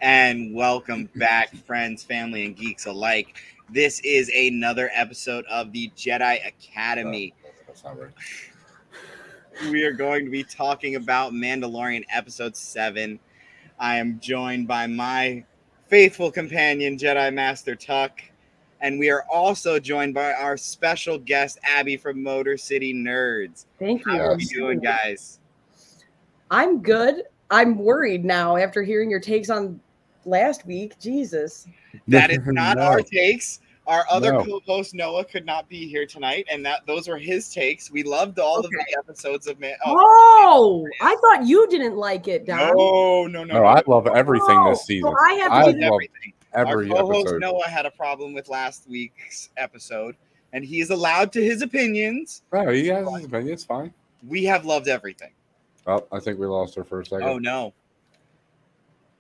And welcome back, friends, family, and geeks alike. This is another episode of the Jedi Academy. That's not right. We are going to be talking about Mandalorian Episode 7. I am joined by my faithful companion, Jedi Master Tuck. And we are also joined by our special guest, Abby from Motor City Nerds. Thank you. How are you doing, guys? I'm good. I'm worried now after hearing your takes on last week. Jesus. That is not No. our takes. Our other No. co-host Noah could not be here tonight, and those were his takes. We loved all of the episodes of I thought you didn't like it, Don. No. I love everything this season. So I have to I give love everything. every Our co-host episode. Noah had a problem with last week's episode, and he is allowed to his opinions. No, he has his opinion. It's fine. We have loved everything. Oh, I think we lost her for a second. Oh no.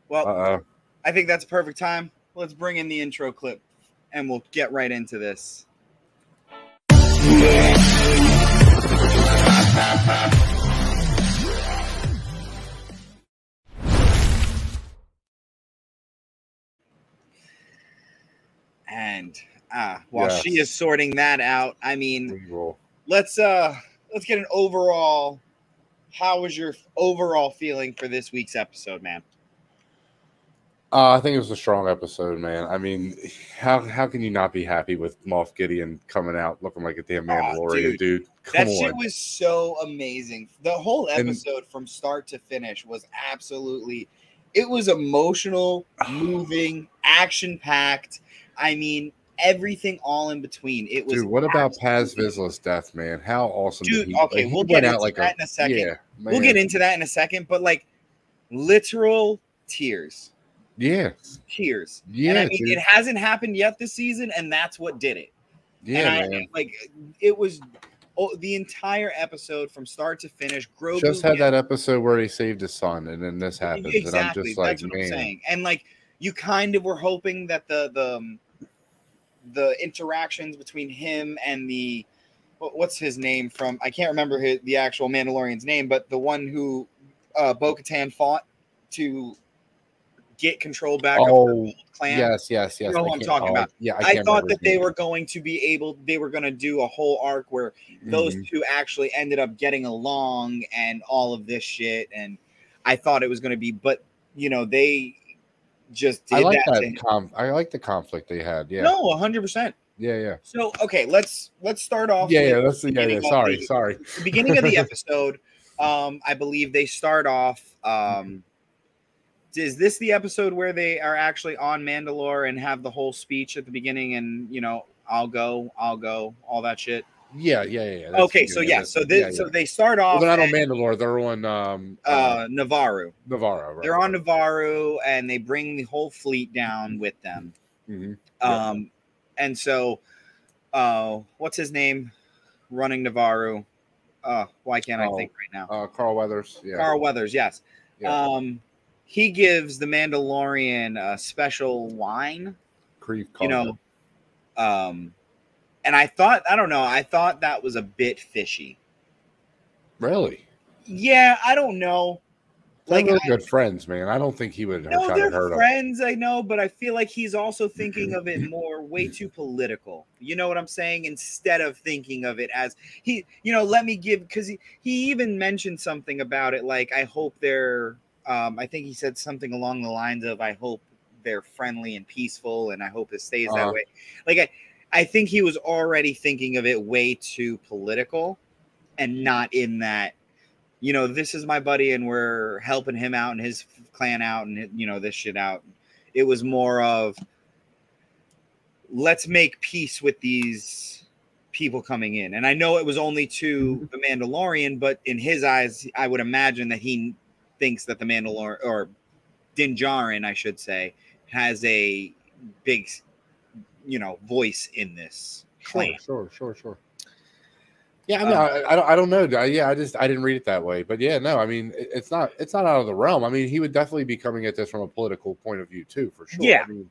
Well, I think that's a perfect time. Let's bring in the intro clip, and we'll get right into this. And while Yes. she is sorting that out, I mean, We will. let's get an overall. How was your overall feeling for this week's episode, man? I think it was a strong episode, man. I mean, how can you not be happy with Moff Gideon coming out looking like a damn Mandalorian, dude? That Come shit on. was so amazing. The whole episode from start to finish was absolutely. It was emotional, moving, action-packed. I mean, everything all in between. It was. Dude, what about Paz Vizsla's death, man? How awesome! Dude, did he, okay, like, he we'll went get out into like that in a second. Yeah, We'll man. get into that in a second, but like literal tears. Yeah, Tears. yeah. And I mean, dude. it hasn't happened yet this season, and that's what did it. Yeah, And man. it was the entire episode from start to finish. Grogu Just had that episode where he saved his son, and then this happens, exactly. and I'm just like, That's what I'm man. saying. And like, you kind of were hoping that the interactions between him and the what's his name from, I can't remember the actual Mandalorian's name, but the one who Bo-Katan fought to get control back of her old clan. Yes. You know who I'm talking about. Yeah, I thought that they were going to do a whole arc where those two actually ended up getting along and all of this shit. And I thought it was going to be, but you know, they just did I like that. I like the conflict they had. Yeah. No, 100%. Yeah. So, okay, let's start off. Yeah. with That's the yeah. beginning of Sorry. The beginning of the episode, I believe they start off. Is this the episode where they are actually on Mandalore and have the whole speech at the beginning and, you know, I'll go, all that shit? Yeah. Okay, so they start off. Well, they're not on Mandalore. They're on Navarro. Navarro. Right, They're on Navarro, and they bring the whole fleet down with them. Mm-hmm. And so, what's his name? Running Navarro. Why can't I think right now? Carl Weathers. Yeah. Carl Weathers. Yes. Yeah. He gives the Mandalorian a special wine. Creve You know. And I thought that was a bit fishy. Really? Yeah, I don't know. Like, they're good friends, man. I don't think he would No, try to they're hurt him. friends, I know, but I feel like he's also thinking of it more way too political. You know what I'm saying? Instead of thinking of it as because he even mentioned something about it, like, I hope they're I think he said something along the lines of, I hope they're friendly and peaceful, and I hope it stays that way. Like, I think he was already thinking of it way too political and not in that, you know, this is my buddy and we're helping him out and his clan out and, you know, this shit out. It was more of, let's make peace with these people coming in. And I know it was only to the Mandalorian, but in his eyes, I would imagine that he thinks that the Mandalorian, or Din Djarin, I should say, has a big, you know, voice in this clan. Sure. Yeah, I mean, I don't know. Yeah, I didn't read it that way, but yeah, no, I mean, it's not out of the realm. I mean, he would definitely be coming at this from a political point of view too, for sure. Yeah, I mean,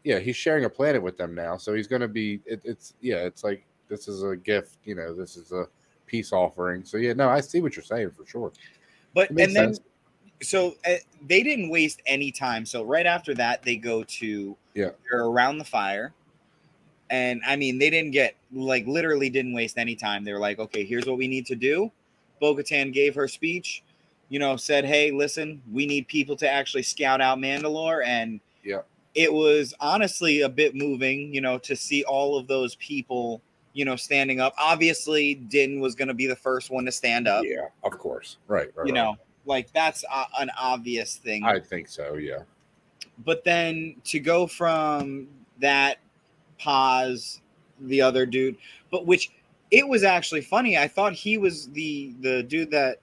yeah, he's sharing a planet with them now, so he's going to be. It's like, this is a gift, you know. This is a peace offering. So yeah, no, I see what you're saying for sure. But It makes and then sense. so they didn't waste any time. So right after that, they go to they're around the fire. And I mean, they didn't get like literally didn't waste any time. They were like, okay, here's what we need to do. Bo-Katan gave her speech, you know, said, hey, listen, we need people to actually scout out Mandalore. And it was honestly a bit moving, you know, to see all of those people, you know, standing up. Obviously, Din was going to be the first one to stand up. Yeah, of course. Right. You know, like that's an obvious thing. I think so, yeah. But then to go from that Paz, the other dude, but which it was actually funny. I thought he was the dude that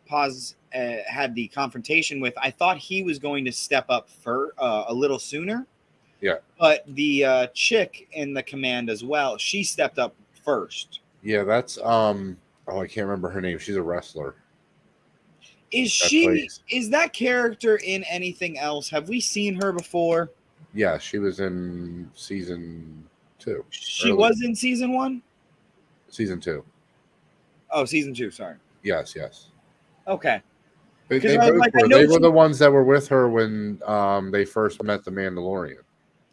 Paz had the confrontation with. I thought he was going to step up for a little sooner. Yeah. But the chick in the command as well, she stepped up first. Yeah, that's I can't remember her name. She's a wrestler. Is that character in anything else? Have we seen her before? Yeah, she was in season 2. She was in season 1? Season 2. Oh, season 2, sorry. Yes. Okay. They both were. They were the ones that were with her when they first met the Mandalorian.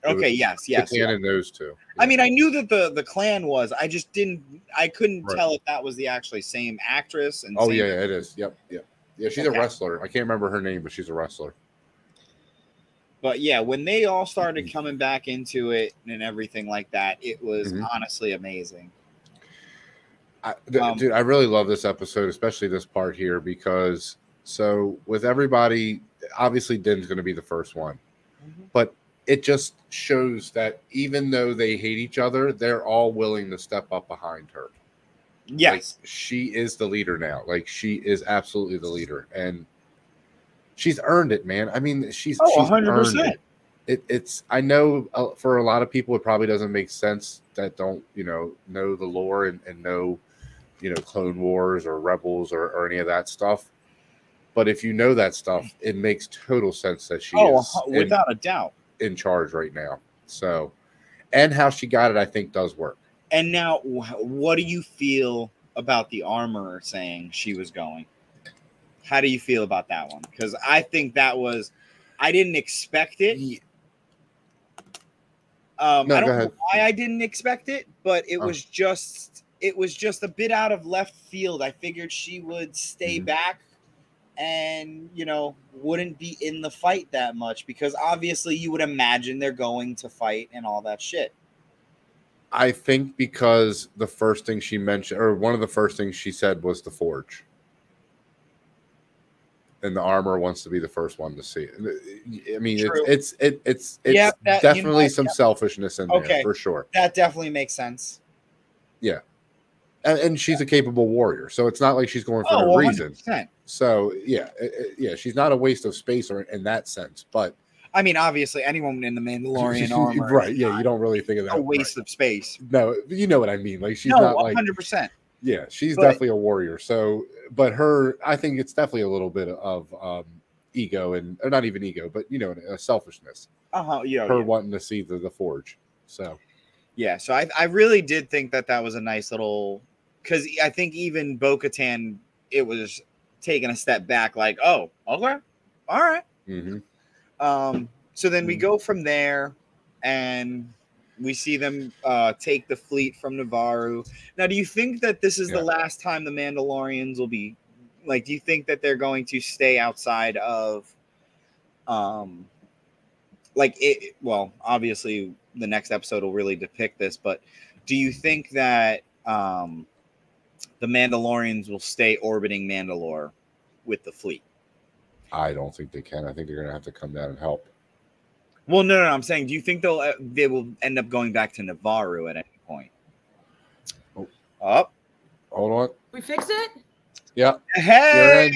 Okay, yes. And those two. Yeah. I mean, I knew that the clan was. I just couldn't tell if that was the actually same actress. And yeah, it is. Yep. Yeah, she's a wrestler. I can't remember her name, but she's a wrestler. But yeah, when they all started coming back into it and everything like that, it was honestly amazing. Dude, I really love this episode, especially this part here, because with everybody, obviously Din's going to be the first one, but it just shows that even though they hate each other, they're all willing to step up behind her. Yes, like, she is the leader now. Like, she is absolutely the leader, and she's earned it, man. I mean, she's 100%. It's I know for a lot of people it probably doesn't make sense that don't know the lore and know Clone Wars or Rebels or any of that stuff. But if you know that stuff, it makes total sense that she is without a doubt in charge right now. So, and how she got it, I think, does work. And now, what do you feel about the armorer saying she was going? How do you feel about that one? Because I think that was, I didn't expect it. I don't know why I didn't expect it, but it was just a bit out of left field. I figured she would stay back and, wouldn't be in the fight that much, because obviously you would imagine they're going to fight and all that shit. I think because the first thing she mentioned, or one of the first things she said, was the forge. And the armor wants to be the first one to see it. I mean, it's definitely some selfishness in there for sure. That definitely makes sense. Yeah, and she's a capable warrior, so it's not like she's going for no reason. So yeah, she's not a waste of space or in that sense. But I mean, obviously, anyone in the Mandalorian armor, right? Yeah, you don't really think of that. A waste of space. No, you know what I mean. Like, she's not 100%. Yeah, she's definitely a warrior. So, but I think it's definitely a little bit of ego, or not even ego, but a selfishness. Her wanting to see the forge. So, yeah. So I really did think that was a nice little, because I think even Bo-Katan, it was taking a step back, like, oh, okay, all right. So then we go from there, and we see them take the fleet from Navarro. Now, do you think that this is the last time the Mandalorians will be, like, do you think that they're going to stay outside of, well, obviously the next episode will really depict this, but do you think that the Mandalorians will stay orbiting Mandalore with the fleet? I don't think they can. I think they're going to have to come down and help. Well, no. I'm saying, do you think they will end up going back to Navarro at any point? Hold on. We fixed it? Yeah. Hey!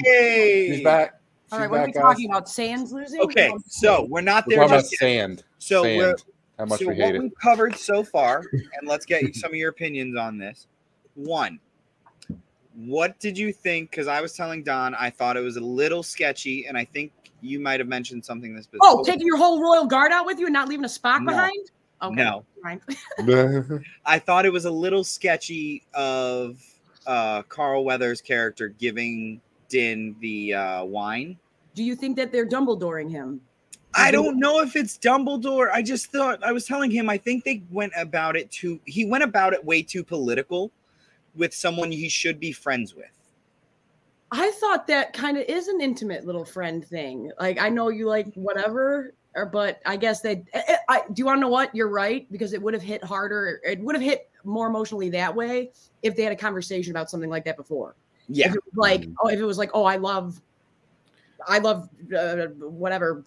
She's back. All right, what are we talking about? Sand's losing? Okay, so we're not there. We're talking about sand. So how much we hate it. We've covered so far, and let's get some of your opinions on this. One, what did you think? Because I was telling Don, I thought it was a little sketchy, and I think you might have mentioned something this. Taking your whole royal guard out with you and not leaving a Spock behind? Okay. No. I thought it was a little sketchy of Carl Weathers' character giving Din the wine. Do you think that they're Dumbledoring him? I don't know if it's Dumbledore. I just thought, I was telling him, I think he went about it way too political with someone he should be friends with. I thought that kind of is an intimate little friend thing. Like, I know you like whatever, but I guess do you want to know what? You're right, because it would have hit harder. It would have hit more emotionally that way if they had a conversation about something like that before. Yeah. If it was like, if it was like, oh, I love whatever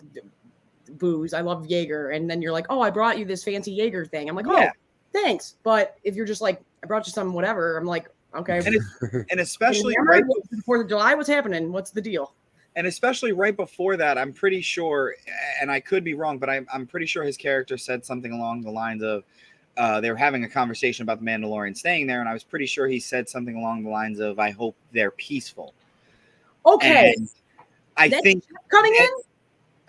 booze. I love Jaeger. And then you're like, oh, I brought you this fancy Jaeger thing. I'm like, oh, thanks. But if you're just like, I brought you some whatever, I'm like, okay. And especially right before the July, what's happening? What's the deal? And especially right before that, I'm pretty sure, and I could be wrong, but I'm pretty sure his character said something along the lines of, they were having a conversation about the Mandalorian staying there, and I was pretty sure he said something along the lines of, I hope they're peaceful. Okay. And I think coming in,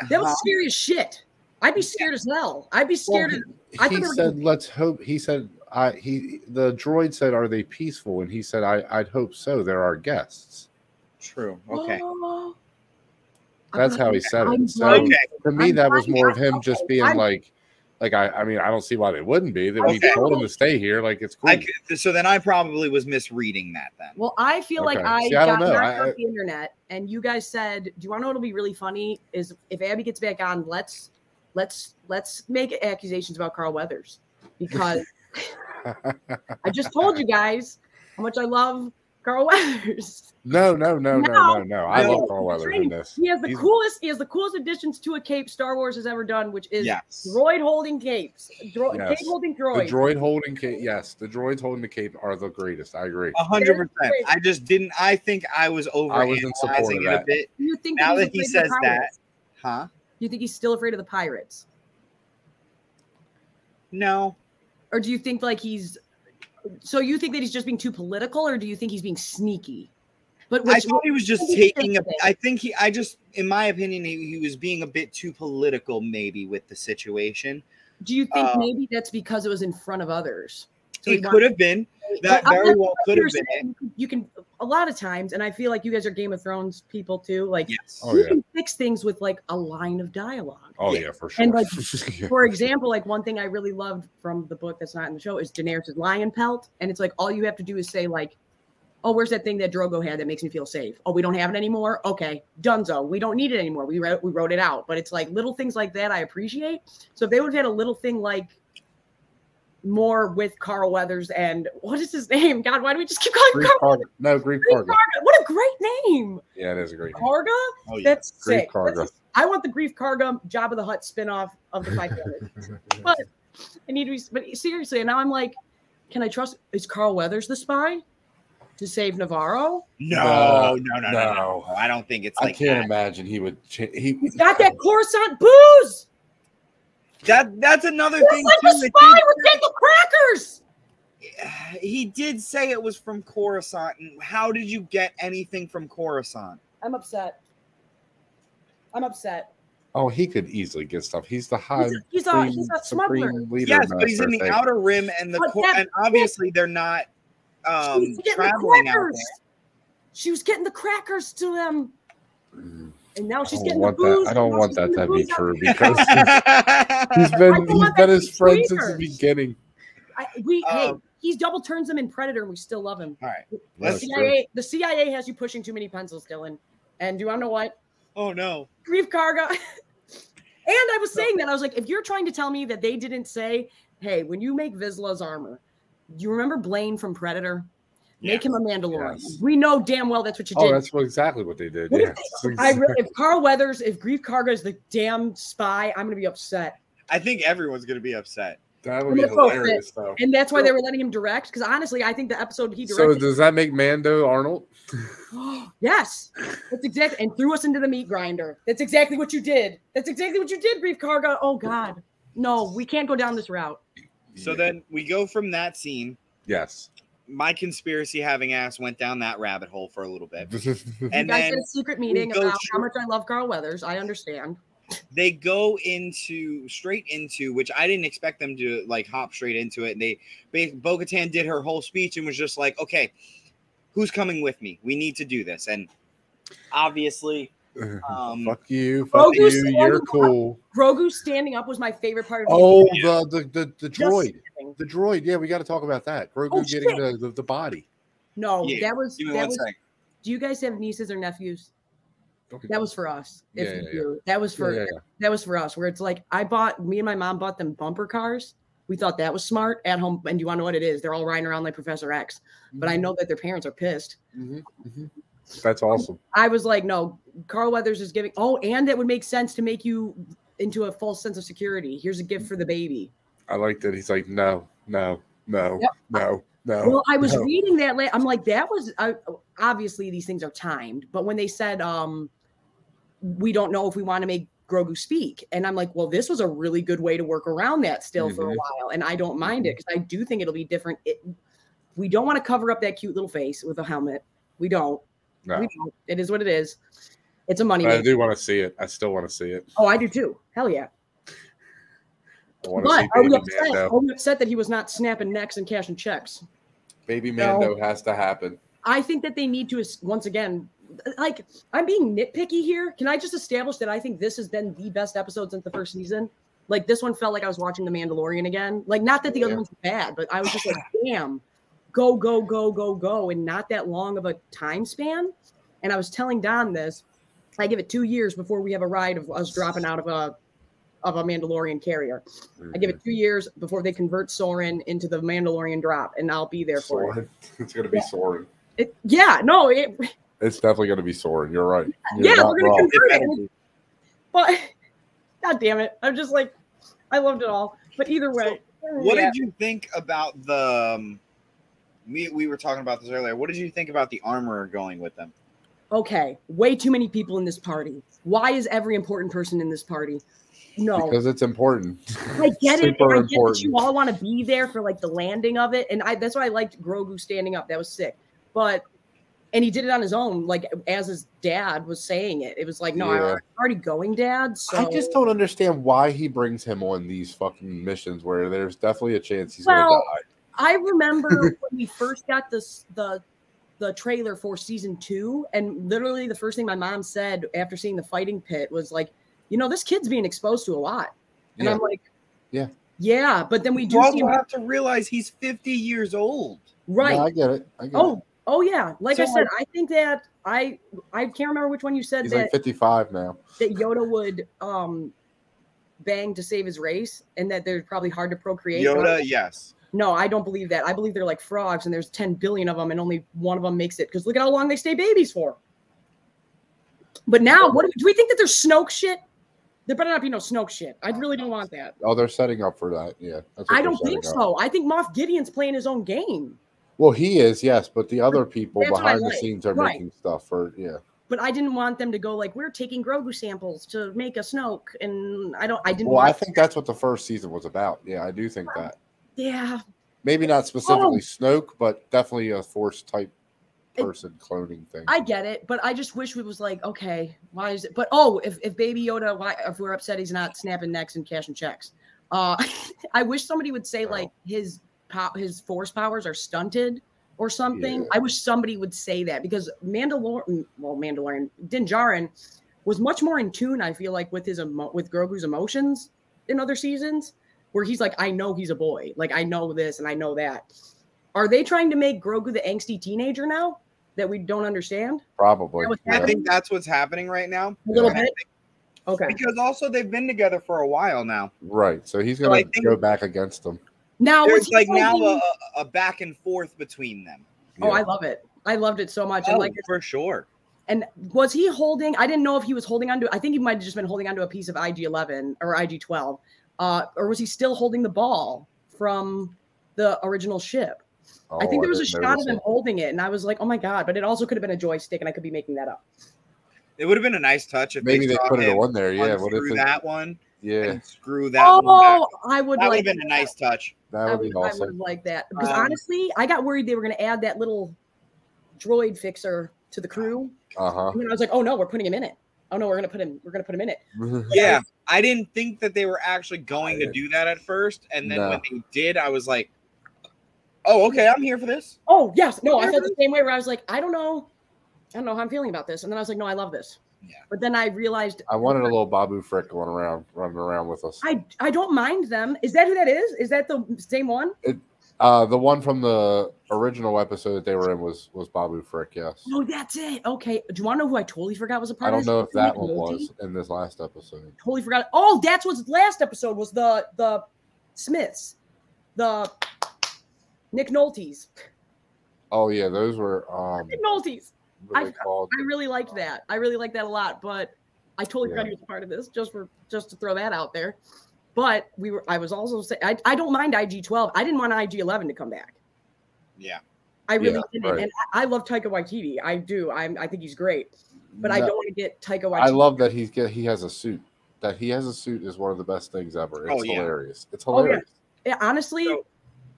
that was scary as shit. I'd be scared as hell. I'd be scared. He said, let's hope. He said, the droid said, are they peaceful? And he said, I'd hope so. They're our guests. True. Okay. That's how he said it. So to me, that was more of him just being like, I mean, I don't see why they wouldn't be. That we told him to stay here. Like, it's cool. So then I probably was misreading that then. Well, I feel like I got off the internet, and you guys said, do you want to know what'll be really funny? Is if Abby gets back on, let's make accusations about Carl Weathers, because I just told you guys how much I love Carl Weathers. No. I love Carl Weathers in this. He has the coolest additions to a cape Star Wars has ever done, which is droid holding capes. Cape holding droid. The droid holding cape. Yes, the droids holding the cape are the greatest. I agree. 100%. I just didn't. I think I was overanalyzing it a bit. You think now that he says that, huh? You think he's still afraid of the pirates? No. Or do you think like so you think that he's just being too political, or do you think he's being sneaky? But I thought he was just in my opinion, he was being a bit too political maybe with the situation. Do you think maybe that's because it was in front of others? So it could have been. That very well could have been. You can a lot of times, and I feel like you guys are Game of Thrones people too. Like, you can fix things with like a line of dialogue. Oh yeah, for sure. And like, for example, like one thing I really loved from the book that's not in the show is Daenerys' lion pelt, and it's like all you have to do is say like, "Oh, where's that thing that Drogo had that makes me feel safe? Oh, we don't have it anymore. Okay, donezo. We don't need it anymore. We wrote it out." But it's like little things like that I appreciate. So if they would have had a little thing like more with Carl Weathers and what is his name? God, why do we just keep calling him Carl? No, Grief Karga. What a great name! Yeah, it is a great name. Karga? Oh, yeah. That's Grief sick. Karga. I want the Grief Karga Jabba the Hutt spinoff of the Fight Brothers. But I need to be. But seriously, and now I'm like, can I trust? Is Carl Weathers the spy to save Navarro? No. I don't think it's like I can't imagine he would. He's got that Coruscant booze. That's another thing like too. A spy with Dingle crackers. He did say it was from Coruscant. And how did you get anything from Coruscant? I'm upset. Oh, he could easily get stuff. He's the high. He's a smuggler. Yes, but he's in the Outer Rim, and and obviously they're not traveling out there. She was getting the crackers to them. And now she's getting the booze. I don't want that to be true because he's been his friend since the beginning. He's double turns them in Predator, and we still love him. All right, the CIA has you pushing too many pencils, Dylan. And do you want to know what? Oh no, Grief Karga. And I was saying that I was like, if you're trying to tell me that they didn't say, hey, when you make Vizsla's armor, do you remember Blaine from Predator? Make him a Mandalorian. Yes. We know damn well that's what you did. Oh, that's exactly what they did. If Carl Weathers, if Grief Karga is the damn spy, I'm going to be upset. I think everyone's going to be upset. That would be hilarious, though. And that's why they were letting him direct. Because honestly, I think the episode he directed. So does that make Mando Arnold? Yes, that's exactly. And threw us into the meat grinder. That's exactly what you did. Grief Karga. Oh God, no, we can't go down this route. So then we go from that scene. Yes. My conspiracy having ass went down that rabbit hole for a little bit. And then get a secret meeting about how much I love Carl Weathers. I understand. They go straight into, which I didn't expect them to like hop straight into it. And Bo-Katan did her whole speech and was just like, okay, who's coming with me? We need to do this. And obviously, fuck you, you're cool. Grogu standing up was my favorite part of the droid. Yeah, we got to talk about that. Grogu getting the body. No, that was. Do you guys have nieces or nephews? That was for us. That was for us. Where it's like me and my mom bought them bumper cars. We thought that was smart at home. And you want to know what it is? They're all riding around like Professor X. But I know that their parents are pissed. That's awesome. I was like, no, Carl Weathers is giving. Oh, and it would make sense to make you into a false sense of security. Here's a gift for the baby. I like that. He's like, no. Well, I was reading that. I'm like, that was obviously these things are timed. But when they said, we don't know if we want to make Grogu speak. And I'm like, well, this was a really good way to work around that still for a while. And I don't mind it because I do think it'll be different. We don't want to cover up that cute little face with a helmet. We don't. No. We don't. It is what it is. It's a money maker. I do want to see it. I still want to see it. Oh, I do too. Hell yeah. But are we upset that he was not snapping necks and cashing checks? Baby Mando has to happen. I think that they need to, once again, like, I'm being nitpicky here. Can I just establish that I think this has been the best episode since the first season? Like, this one felt like I was watching The Mandalorian again. Like, not that the other ones were bad, but I was just like, damn, go, and not that long of a time span. And I was telling Don this. I give it 2 years before we have a ride of us dropping out of a Mandalorian carrier. I give it 2 years before they convert Soren into the Mandalorian drop, and I'll be there for it. It's going to be Soren. It's definitely going to be Soren. You're right. We're going to convert it. But, God damn it. I'm just like, I loved it all. But either way. What did you think about the... We were talking about this earlier. What did you think about the armorer going with them? Okay. Way too many people in this party. Why is every important person in this party? No. Because it's important. I get it. And I get that you all want to be there for like the landing of it. And that's why I liked Grogu standing up. That was sick. And he did it on his own, like as his dad was saying it. It was like, no, I'm already going, Dad. So I just don't understand why he brings him on these fucking missions where there's definitely a chance he's going to die. I remember when we first got the trailer for season 2, and literally the first thing my mom said after seeing the fighting pit was like, this kid's being exposed to a lot. And I'm like, yeah, but then we do have to realize he's 50 years old. Right. No, I get it. Oh yeah. Like I said, I think that I can't remember which one you said he's that like 55 now. That Yoda would bang to save his race, and that they're probably hard to procreate. Yoda, yes. No, I don't believe that. I believe they're like frogs, and there's 10 billion of them, and only one of them makes it. Because look at how long they stay babies for. But now, do we think that there's Snoke shit? There better not be no Snoke shit. I really don't want that. Oh, they're setting up for that. Yeah. I don't think so. I think Moff Gideon's playing his own game. Well, he is, yes, but the other people behind the scenes are making stuff for, But I didn't want them to go like, we're taking Grogu samples to make a Snoke, and I didn't. Well, I think that's what the first season was about. Yeah, I do think that. Yeah. Maybe not specifically Snoke, but definitely a Force type person cloning thing. I get it, but I just wish we was like, okay, why is it? But if Baby Yoda, if we're upset he's not snapping necks and cashing checks, I wish somebody would say like his Force powers are stunted or something. I wish somebody would say that, because Mandalorian Din Djarin was much more in tune, I feel like, with with Grogu's emotions in other seasons, where he's like, I know he's a boy, like I know this and I know that. Are they trying to make Grogu the angsty teenager now that we don't understand? Probably. I think that's what's happening right now. A little bit. Okay. Because also they've been together for a while now. Right. So he's going to go back against them. Now there's like now a back and forth between them. Oh, I love it. I loved it so much. Oh, and like for sure. And was he holding? I didn't know if he was holding onto. I think he might have just been holding onto a piece of IG-11 or IG-12, or was he still holding the ball from the original ship? I think there was a shot of him holding it, and I was like, "Oh my god!" But it also could have been a joystick, and I could be making that up. It would have been a nice touch if maybe they put it on there. Yeah, what if that one? Yeah, and screw that. One back. I would. That would have been a nice touch. That would be awesome. I would have liked that, because honestly, I got worried they were going to add that little droid fixer to the crew. And then I was like, "Oh no, we're putting him in it. Oh no, we're going to put him in it." Yeah, I didn't think that they were actually going to do that at first, and then when they did, I was like, Oh, okay. I'm here for this. Oh, yes. No, I felt the same way where I was like, I don't know how I'm feeling about this. And then I was like, no, I love this. Yeah. But then I realized I wanted a little Babu Frick running around with us. I don't mind them. Is that who that is? Is that the same one? The one from the original episode that they were in was Babu Frick, yes. Oh, that's it. Okay. Do you want to know who I totally forgot was a part of this? I don't know if that one was in this last episode. Totally forgot. Oh, that's what's last episode was the Smiths. The Nick Nolte's. Oh yeah, those were Nick Nolte's. I I really liked that. I really liked that a lot, but I totally forgot he was a part of this just to throw that out there. But I was also saying I don't mind IG-12. I didn't want IG-11 to come back. Yeah. I really didn't. Right. And I love Taika Waititi. I do. I think he's great. But I don't want to get Taika Waititi. I love that he has a suit. That he has a suit is one of the best things ever. It's hilarious. It's hilarious. Yeah, honestly,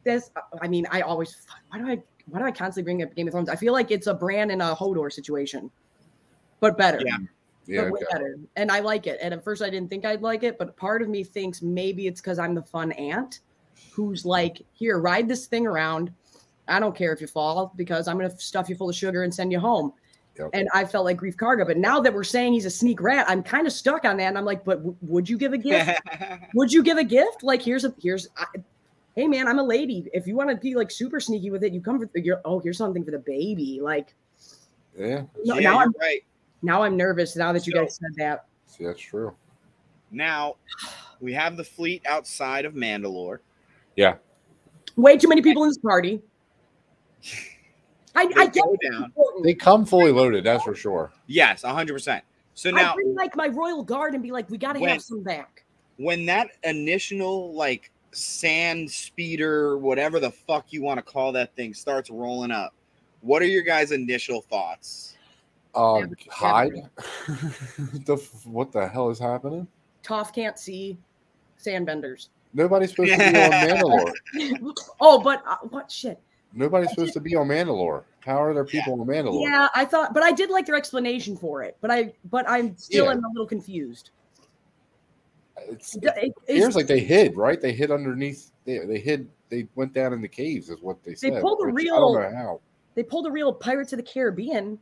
I always why do I constantly bring up Game of Thrones? I feel like it's a Bran and a Hodor situation, but better. Yeah, way better. And I like it. And at first I didn't think I'd like it, but part of me thinks maybe it's because I'm the fun aunt who's like, here, ride this thing around. I don't care if you fall because I'm going to stuff you full of sugar and send you home. Yep. And I felt like Grief Karga. But now that we're saying he's a sneak rat, I'm kind of stuck on that. And I'm like, but would you give a gift? Would you give a gift? Like, hey man, I'm a lady. If you want to be like super sneaky with it, you come for here's something for the baby. Like, you're right. Now I'm nervous now that you guys said that. See, that's true. Now we have the fleet outside of Mandalore. Yeah. Way too many people in this party. I get it. They come fully loaded, that's for sure. Yes, 100%. So now I bring like my royal guard and be like, we got to have some back. When that initial like sand speeder, whatever the fuck you want to call that thing, starts rolling up, what are your guys' initial thoughts? Hide. What the hell is happening? Toph can't see sandbenders. Nobody's supposed to be on Mandalore. But what shit? Nobody's supposed to be on Mandalore. How are there people on Mandalore? Yeah, I thought, but I did like their explanation for it. But I'm still am a little confused. It appears like they hid, right? They hid underneath. They hid. They went down in the caves, is what they said. They pulled I don't know how. They pulled a real Pirates of the Caribbean,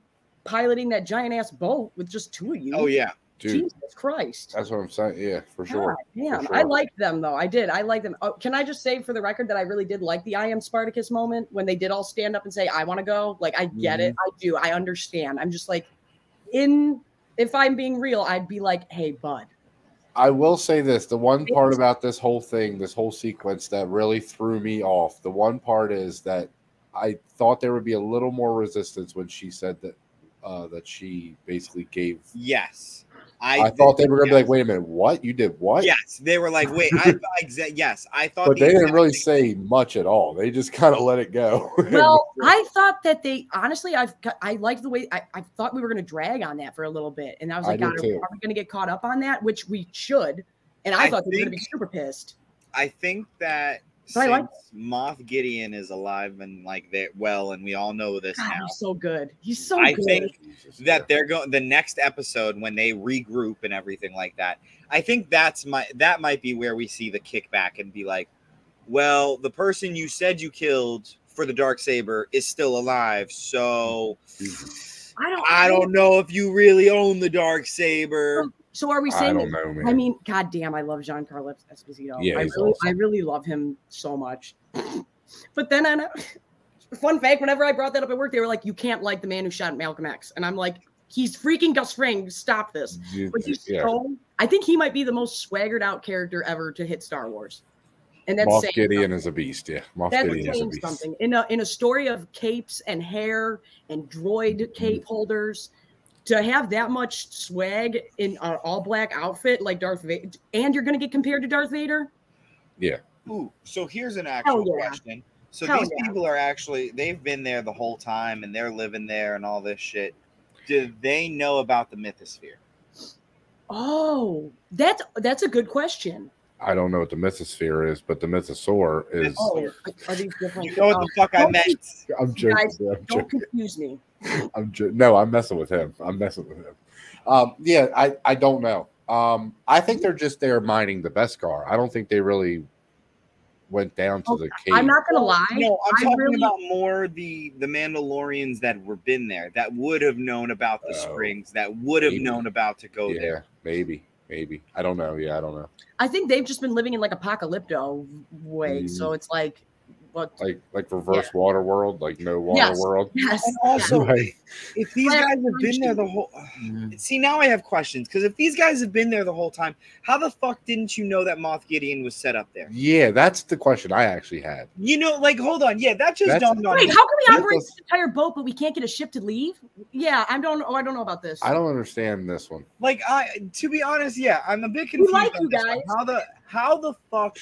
piloting that giant ass boat with just two of you. Oh yeah, dude. Jesus Christ. That's what I'm saying. Yeah, for sure. Damn, sure. I liked them though. I did. I liked them. Oh, can I just say for the record that I really did like the I Am Spartacus moment when they did all stand up and say, I want to go. Like, I get it. I do. I understand. I'm just like, if I'm being real, I'd be like, hey, bud. I will say this. The one part about this whole thing, this whole sequence that really threw me off, the one part is that I thought there would be a little more resistance when she said that that she basically gave. Yes. I thought they were going to be like, wait a minute, what? You did what? Yes. They were like, wait, yes. I thought. But they didn't really say much at all. They just kind of let it go. Well, I thought that honestly, I liked the way, I thought we were going to drag on that for a little bit. And I was like, are we going to get caught up on that? Which we should. And I thought they were going to be super pissed. I think that since Moff Gideon is alive and like that, and we all know this now. He's so good. He's so good. I think that they're going the next episode when they regroup and everything like that. I think that might be where we see the kickback and be like, well, the person you said you killed for the Darksaber is still alive, so I don't know if you really own the Darksaber. So are we saying? I don't know, man. I mean, goddamn, I love Giancarlo Esposito. Yeah, I really love him so much. But then, fun fact: whenever I brought that up at work, they were like, "You can't like the man who shot Malcolm X," and I'm like, "He's freaking Gus Fring. Stop this!" But I think he might be the most swaggered out character ever to hit Star Wars. And that's Moff Gideon is a beast. Yeah, Moff Gideon is a beast. Something in a story of capes and hair and droid cape holders. To have that much swag in an all-black outfit like Darth Vader, and you're going to get compared to Darth Vader? Yeah. Ooh, so here's an actual question. So these people are actually, they've been there the whole time, and they're living there and all this shit. Do they know about the mythosphere? Oh, that's a good question. I don't know what the mythosphere is, but the mythosaur is. Oh, are these different? You know what the fuck I meant? I'm joking. Guys, don't confuse me. No, I'm messing with him. Yeah, I don't know. I think they're just there mining the Beskar. I don't think they really went down to the cave. I'm not gonna lie. No, I'm talking about more the Mandalorians that were been there, that would have known about the springs, that would have known about to go there. Maybe. I don't know. Yeah, I don't know. I think they've just been living in like apocalypto way. So it's like like reverse water world, like no water world. Yes. And also, if these guys have been there the whole see, now I have questions, because if these guys have been there the whole time, how the fuck didn't you know that Moff Gideon was set up there? Yeah, that's the question I actually had. You know, like, hold on, that just dawned on me. Wait, how can we operate this entire boat, but we can't get a ship to leave? Yeah, I don't know about this. I don't understand this one. Like, to be honest, I'm a bit confused. We like you guys. How the fuck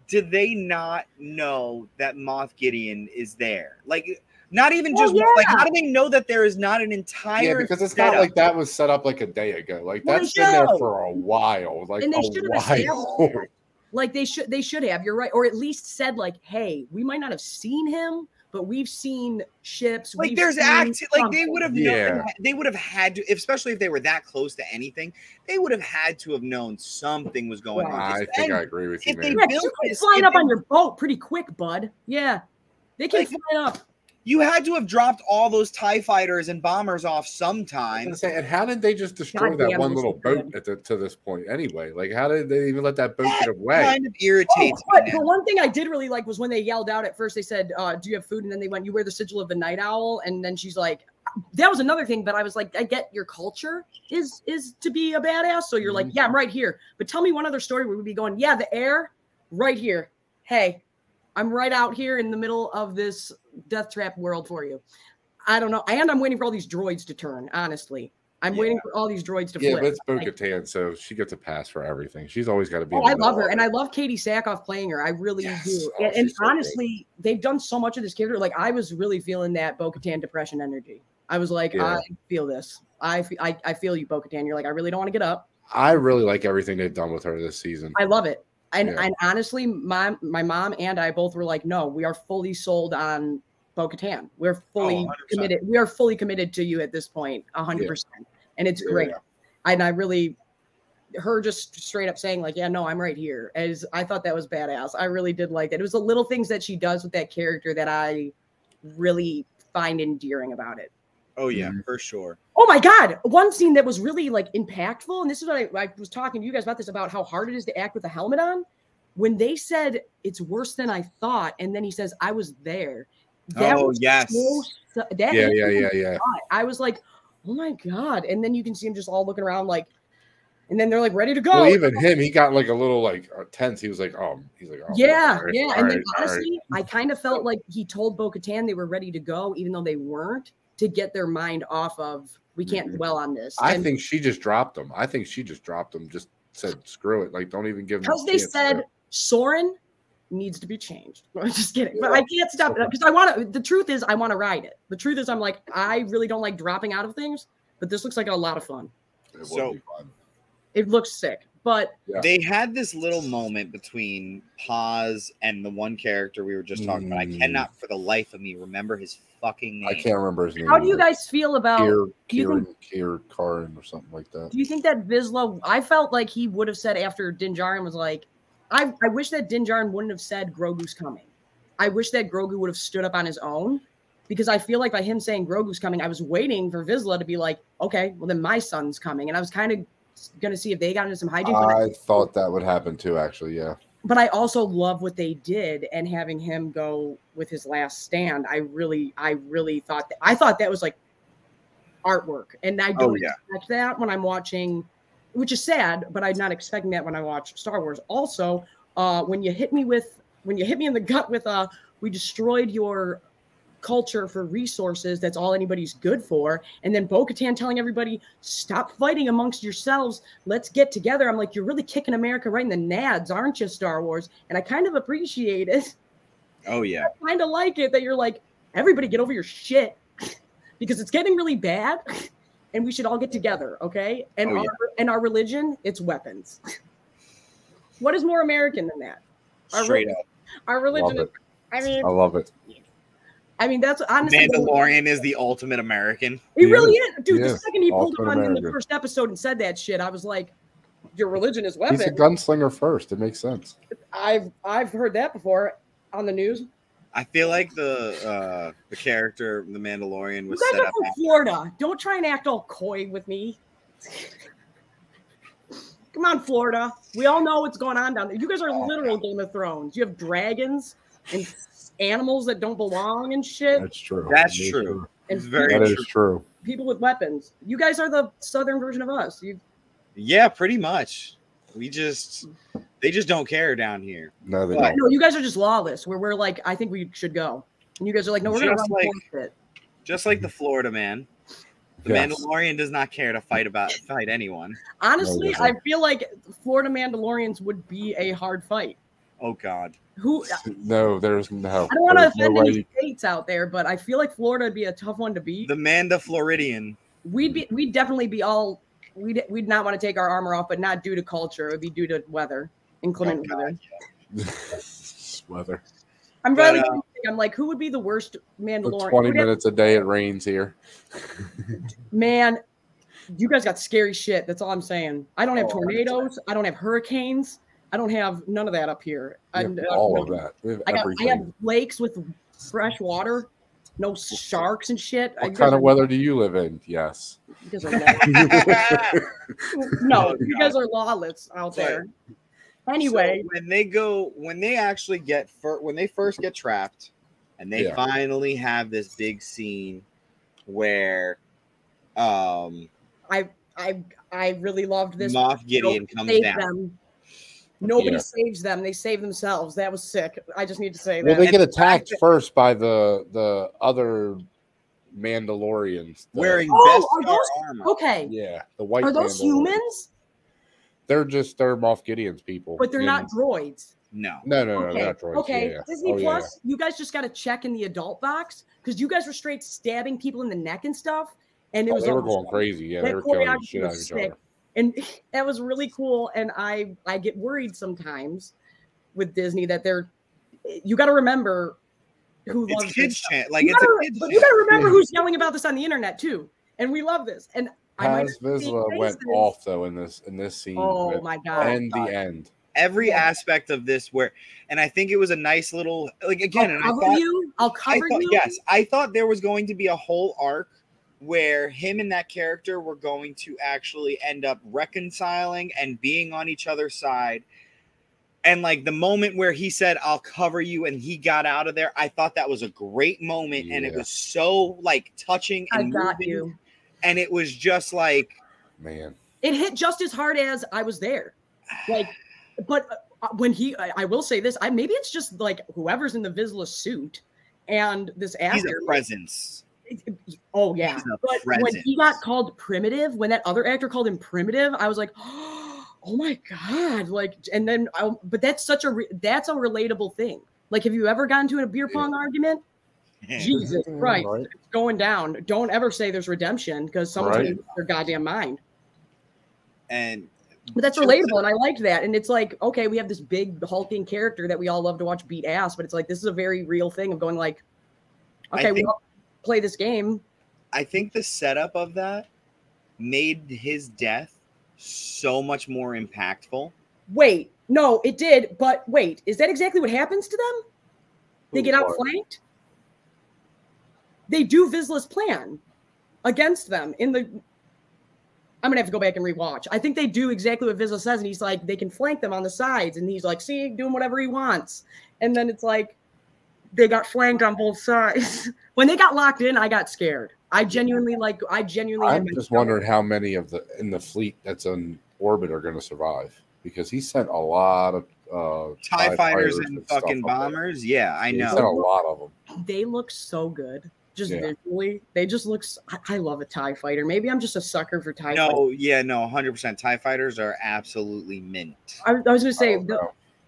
did they not know that Moff Gideon is there? Like, not even just like, how do they know that there is not an entire because it's not like that was set up like a day ago. Like that's been there for a while. Like and they should have like they should have. You're right, or at least said like, hey, we might not have seen him, but we've seen ships. Like there's active, like they would have known. They would have had to, especially if they were that close to anything. They would have had to have known something was going on. I think I agree with you, man. They're flying up on your boat pretty quick, bud. Yeah, they can fly up. You had to have dropped all those TIE fighters and bombers off sometime. And how did they just destroy that one little boat to this point anyway? Like, how did they even let that boat get away? Kind of irritates me. But one thing I did really like was when they yelled out at first, they said, do you have food? And then they went, you wear the sigil of the night owl. And then she's like, that was another thing. But I was like, I get your culture is to be a badass. So you're like, yeah, I'm right here. But tell me one other story where we'd be going, yeah, the air right here. Hey, I'm right out here in the middle of this death trap world for you. I don't know. And I'm waiting for all these droids to turn, honestly. I'm waiting for all these droids to flip. Yeah, but it's Bo-Katan, so she gets a pass for everything. She's always got to be. I love her, and I love Katie Sackhoff playing her. I really do. And honestly, they've done so much of this character. Like, I was really feeling that Bo-Katan depression energy. I was like, I feel this. I feel you, Bo-Katan. You're like, I really don't want to get up. I really like everything they've done with her this season. I love it. And honestly, my mom and I both were like, no, we are fully sold on Bo-Katan. We're fully committed. We are fully committed to you at this point, 100%. And it's great. And I really, her just straight up saying like, yeah, no, I'm right here. As I thought that was badass. I really did like that. It was the little things that she does with that character that I really find endearing about it. Oh yeah, for sure. Oh my God. One scene that was really like impactful. And this is what I was talking to you guys about this, about how hard it is to act with a helmet on. When they said it's worse than I thought. And then he says, I was there. That was yeah. I was like, oh my God. And then you can see him just all looking around like, and then they're like ready to go. Well, even him, he got like a little like tense. He was like, oh, yeah. And then honestly, I kind of felt like he told Bo-Katan they were ready to go, even though they weren't, to get their mind off of, we can't dwell on this. I think she just dropped them. Just said, screw it. Like, don't even give them. Because they said Soren needs to be changed. I'm just kidding. But I can't stop it because I want to. The truth is, I want to ride it. The truth is, I'm like, I really don't like dropping out of things, but this looks like a lot of fun. It looks sick. But they had this little moment between Paz and the one character we were just talking about. I cannot for the life of me remember his fucking name. I can't rember his name. How do you guys feel about Karin or something like that? Do you think that Vizsla, I felt like he would have said after Din Djarin was like, I wish that Din Djarin wouldn't have said Grogu's coming. I wish that Grogu would have stood up on his own, because I feel like by him saying Grogu's coming, I was waiting for Vizsla to be like, okay, well then my son's coming. And I was kind of going to see if they got into some hijinks. I thought that would happen too, actually, yeah. But I also love what they did and having him go with his last stand. I really thought that was like artwork. And I don't expect that when I'm watching, which is sad, but I'm not expecting that when I watch Star Wars. Also, when you hit me in the gut with we destroyed your culture for resources, that's all anybody's good for, and then Bo-Katan telling everybody, stop fighting amongst yourselves, let's get together. I'm like, you're really kicking America right in the nads, aren't you, Star Wars? And I kind of appreciate it. Oh yeah, I kind of like it that you're like, everybody get over your shit because it's getting really bad and we should all get together, okay? And our religion, it's weapons. What is more American than that? Our religion. I love it. I mean, that's honestly. Mandalorian is the ultimate American. He really is, dude. The second he pulled him on in the first episode and said that shit, I was like, your religion is weapons. He's a gunslinger first. It makes sense. I've heard that before on the news. I feel like the character, the Mandalorian, was you guys set are up. from Florida. Don't try and act all coy with me. Come on, Florida. We all know what's going on down there. You guys are literal Game of Thrones. You have dragons and animals that don't belong and shit. That's true. That's true. And that is true. People with weapons. You guys are the southern version of us. Yeah, pretty much. They just don't care down here. No, they don't. No, you guys are just lawless. Where we're like, I think we should go, and you guys are like, no, we're gonna run it. Just like the Florida man, the Mandalorian does not care to fight anyone. Honestly, I feel like Florida Mandalorians would be a hard fight. Oh God. Who? No, there's no. I don't want to offend any states out there, but I feel like Florida would be a tough one to beat. The Mandalorian. We'd definitely be all. We'd not want to take our armor off, but not due to culture. It would be due to weather, inclement weather. Weather. I'm really thinking, I'm like, who would be the worst Mandalorian? For 20 minutes a day it rains here. Man, you guys got scary shit. That's all I'm saying. I don't have tornadoes. I don't have hurricanes. I don't have none of that up here. All of that. I have lakes with fresh water. No sharks and shit. What kind of weather do you live in? Yes. You guys are no, you guys are lawless out there. Anyway, so when they first get trapped, and they finally have this big scene where, I really loved this. Moff Gideon comes down. Them. Nobody saves them. They save themselves. That was sick. I just need to say that. Well, they get attacked first by the other Mandalorians wearing best armor. Okay. Yeah, the white. Are those humans? They're Moff Gideon's people, but they're not droids. No, okay. they're not droids. Okay, Disney Plus, you guys just got to check in the adult box because you guys were straight stabbing people in the neck and stuff, and it was they were going crazy. Yeah, they were killing the shit out of each other. And that was really cool. And I get worried sometimes with Disney that you got to remember who it's loves kids' this. Like you got to remember who's yelling about this on the internet too. And we love this. And Paz Vizsla went off though in this scene. Oh my God! And the end. Every aspect of this, and I think it was a nice little again. I'll cover you. Yes, I thought there was going to be a whole arc where him and that character were going to actually end up reconciling and being on each other's side. And like the moment where he said, "I'll cover you," and he got out of there, I thought that was a great moment, and it was so like touching. And I got you. And it was just like, man, it hit just as hard as I was there. Like, but when I will say this, maybe it's just like whoever's in the Vizsla suit and this actor. He's a presence. Oh yeah, but when he got called primitive, when that other actor called him primitive, I was like, oh my God, like, and then, but that's a relatable thing. Like, have you ever gotten into a beer pong argument? Jesus Christ, it's going down. Don't ever say there's redemption because someone's going to lose their goddamn mind. But that's relatable, and I liked that. And it's like, okay, we have this big hulking character that we all love to watch beat ass, but it's like this is a very real thing of going like, okay, we all play this game. I think the setup of that made his death so much more impactful. Wait, no, it did, but wait, is that exactly what happens to them? They get outflanked? They do Vizsla's plan against them in the... I'm going to have to go back and rewatch. I think they do exactly what Vizsla says, and he's like, they can flank them on the sides, and he's like, see, doing whatever he wants. And then it's like, they got flanked on both sides. When they got locked in, I got scared. I'm just wondering how many in the fleet that's in orbit are going to survive, because he sent a lot of TIE fighters and fucking bombers. Yeah, I know. He sent a lot of them. They look so good. Just visually, they just look. I love a TIE fighter. Maybe I'm just a sucker for TIE fighters. 100%. TIE fighters are absolutely mint. I was going to say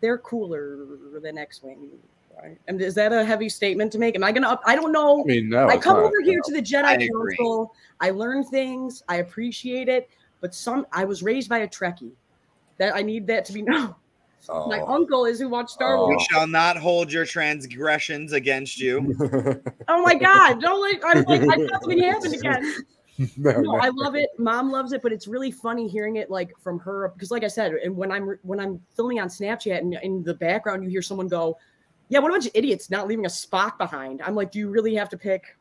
they're cooler than X-Wing. Right? And is that a heavy statement to make? Am I going to? I don't know. I mean, no. I come over here to the Jedi Council. I learn things. I appreciate it. But I was raised by a Trekkie. That I need that to be known. My uncle is who watched Star Wars. We shall not hold your transgressions against you. Oh my God! Don't like. I'm like, I thought something happened again. No, I love it. Mom loves it, but it's really funny hearing it like from her because, like I said, and when I'm filming on Snapchat and in the background you hear someone go, "Yeah, what a bunch of idiots not leaving a spot behind." I'm like, do you really have to pick?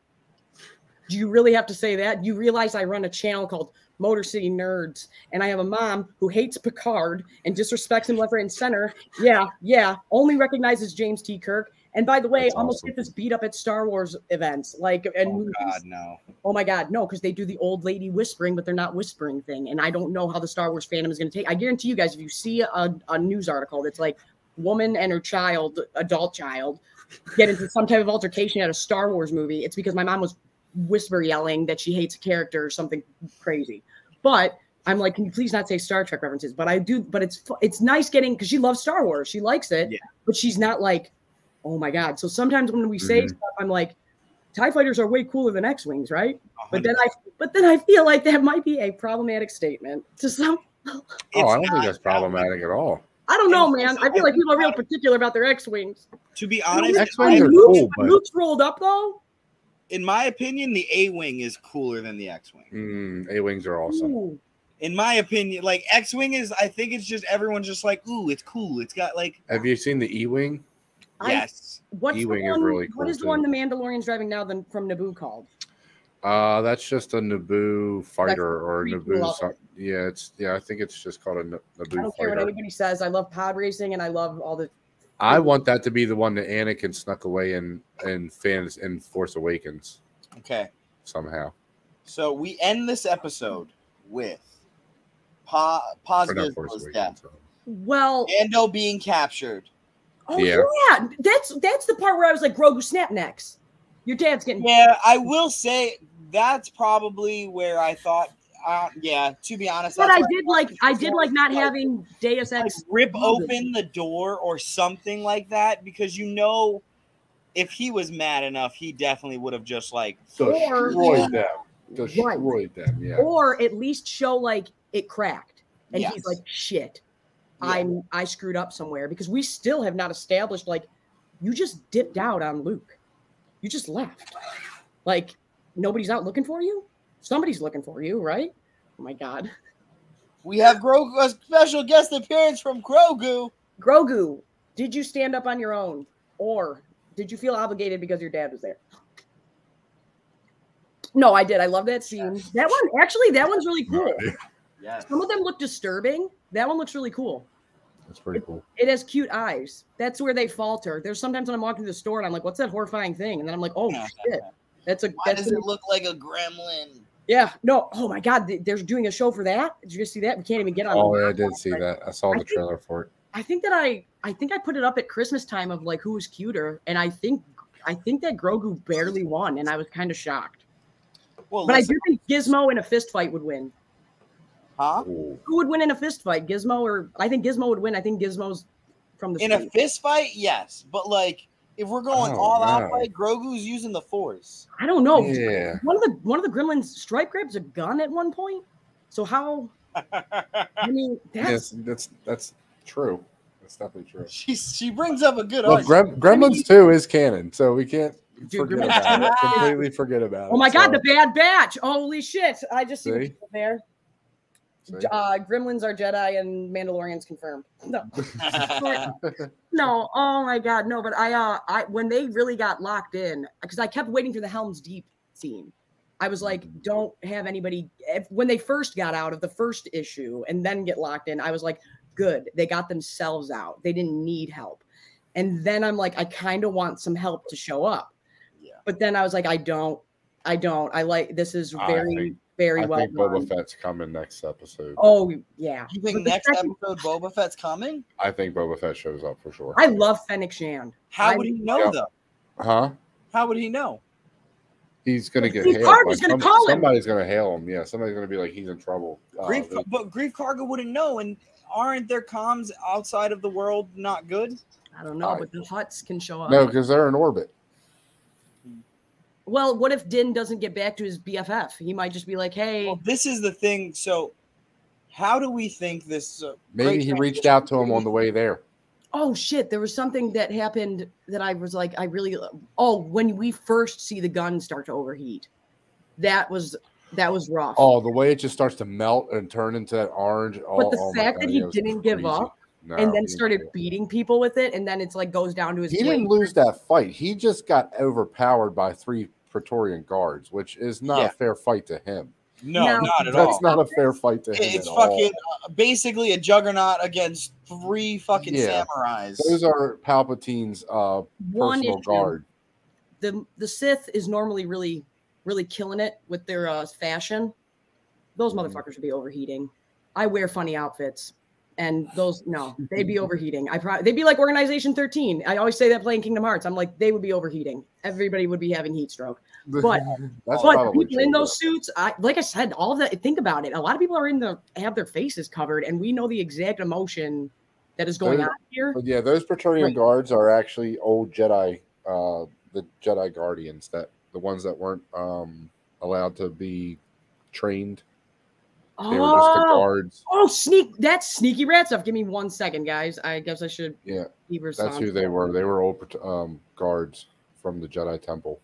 Do you really have to say that? You realize I run a channel called Motor City Nerds, and I have a mom who hates Picard and disrespects him left, right, and center. Yeah. Only recognizes James T. Kirk. And by the way, almost get this beat up at Star Wars events, movies. God, no. Oh my God, no, because they do the old lady whispering, but they're not whispering thing. And I don't know how the Star Wars fandom is going to take. I guarantee you guys, if you see a news article that's like woman and her child, adult child, get into some type of altercation at a Star Wars movie, it's because my mom was whisper yelling that she hates a character or something crazy. But I'm like, can you please not say Star Trek references? But I do. But it's nice getting because she loves Star Wars. She likes it, but she's not like, oh my God. So sometimes when we say stuff, I'm like, TIE fighters are way cooler than X-wings, right? 100%. But then I feel like that might be a problematic statement to some. I don't think that's problematic at all. I don't know, man. I feel like people are real particular about their X-wings. To be honest, X-wings are cool, but Luke's rolled up though. In my opinion, the A-wing is cooler than the X-wing. A-wings are awesome. Ooh. In my opinion, like X-wing is, I think it's just everyone's just like, ooh, it's cool. It's got like. Have you seen the E-wing? Yes. E-wing is really cool. What is the one the Mandalorian's driving now from Naboo called? That's just a Naboo fighter or Naboo. I think it's just called a Naboo fighter. I don't care what anybody says. I love pod racing and I love all the. I want that to be the one that Anakin snuck away in Force Awakens. Okay. Somehow. So we end this episode with Paz's death. Well, Mando being captured. Oh yeah. That's the part where I was like, Grogu snap necks. Your dad's getting. Yeah, I will say that's probably where I thought. To be honest, but I did like not having Deus Ex rip open the door or something like that, because if he was mad enough, he definitely would have just like destroyed them. Yeah. Or at least show like it cracked, and he's like, shit. Yeah. I screwed up somewhere, because we still have not established, like, you just dipped out on Luke. You just left. Like, nobody's out looking for you? Somebody's looking for you, right? Oh my God. We have Grogu, a special guest appearance from Grogu. Grogu, did you stand up on your own? Or did you feel obligated because your dad was there? No, I did. I love that scene. That one's really cool. Yes. Some of them look disturbing. That one looks really cool. That's pretty cool. It has cute eyes. That's where they falter. There's sometimes when I'm walking to the store and I'm like, what's that horrifying thing? And then I'm like, oh shit. Why does it look like a gremlin? Yeah. No. Oh my God. They're doing a show for that. Did you guys see that? We can't even get on. Oh, yeah, I did see that. I saw the trailer for it. I think I put it up at Christmas time of like who was cuter, and I think that Grogu barely won, and I was kind of shocked. Well, but I do think Gizmo in a fist fight would win. Huh? Who would win in a fist fight? Gizmo or I think Gizmo would win. I think Gizmo's from the in a fist fight, yes. But like if we're going all out fight, Grogu's using the Force. I don't know. Yeah. One of the Gremlins stripe grabs a gun at one point. So how? I mean, that's true. That's definitely true. She brings up a good argument. Gremlins 2 is canon, so we can't forget about it. Completely forget about it. Oh my God, the Bad Batch! Holy shit! I just see what there. Gremlins are Jedi and Mandalorians confirmed. No, no. Oh my God, no. But I when they really got locked in, because I kept waiting for the Helm's Deep scene. I was like, don't have anybody. When they first got out of the first issue and then get locked in, I was like, good. They got themselves out. They didn't need help. And then I'm like, I kind of want some help to show up. Yeah. But then I was like, I don't. I like this is very well. I think Boba Fett's coming next episode. Oh yeah. You think next episode Boba Fett's coming? I think Boba Fett shows up for sure. I love Fennec Shand. How would he know though? Huh? How would he know? He's gonna get hailed. Somebody's gonna hail him. Yeah, somebody's gonna be like, he's in trouble. But Grief Karga wouldn't know, and aren't their comms outside of the world not good? I don't know, but the Hutts can show up. No, because they're in orbit. Well, what if Din doesn't get back to his BFF? He might just be like, hey. Well, this is the thing. So how do we think this? Maybe he reached out to him on the way there. Oh, shit. There was something that happened that I was like, when we first see the gun start to overheat. That was That was rough. Oh, the way it just starts to melt and turn into that orange. But the fact that he didn't give up and then started beating people with it, and then it's like goes down to his. He didn't lose that fight. He just got overpowered by 3 Praetorian guards, which is not a fair fight to him. No, not at all. That's not a fair fight to him. It's fucking basically a juggernaut against 3 fucking samurais. Those are Palpatine's personal guard. The Sith is normally really killing it with their fashion. Those motherfuckers would be overheating. I wear funny outfits, and they'd be overheating. They'd be like Organization 13. I always say that playing Kingdom Hearts. I'm like, they would be overheating. Everybody would be having heat stroke. But people in those suits, like I said, all of that. Think about it. A lot of people have their faces covered, and we know the exact emotion that is going on here. But yeah, those Praetorian guards are actually old Jedi, the Jedi Guardians, the ones that weren't allowed to be trained. They were just the guards. That's sneaky rat stuff. Give me 1 second, guys. I guess I should. Yeah, that's who they were. They were old guards from the Jedi Temple.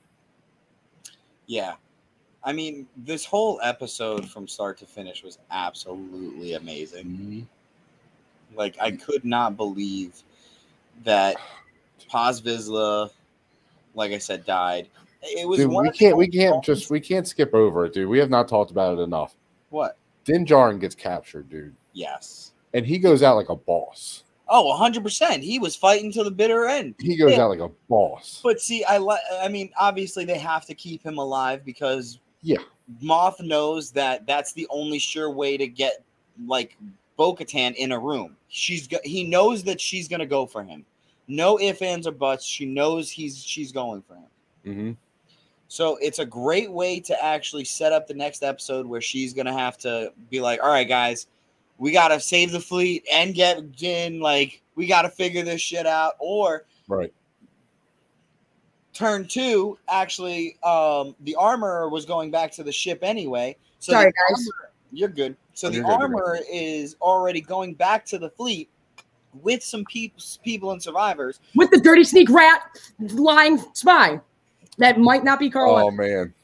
Yeah. I mean, this whole episode from start to finish was absolutely amazing. Mm-hmm. Like, I could not believe that Paz Vizsla, like I said, died. It was we can't skip over it, dude. We have not talked about it enough. What? Din Djarin gets captured, dude. Yes. And he goes out like a boss. Oh, 100%. He was fighting to the bitter end. He goes out like a boss. But see, I mean, obviously they have to keep him alive because Moff knows that that's the only sure way to get like Bo-Katan in a room. He knows that she's gonna go for him. No ifs, ands, or buts. She knows she's going for him. Mm-hmm. So it's a great way to actually set up the next episode where she's gonna have to be like, all right, guys. We got to save the fleet and get Din. Like, we got to figure this shit out. Or, turn 2, actually, the armorer was going back to the ship anyway. So sorry, guys. You're good. So the armorer is already going back to the fleet with some people and survivors. With the dirty sneak rat lying spy. That might not be Carl. Oh, man.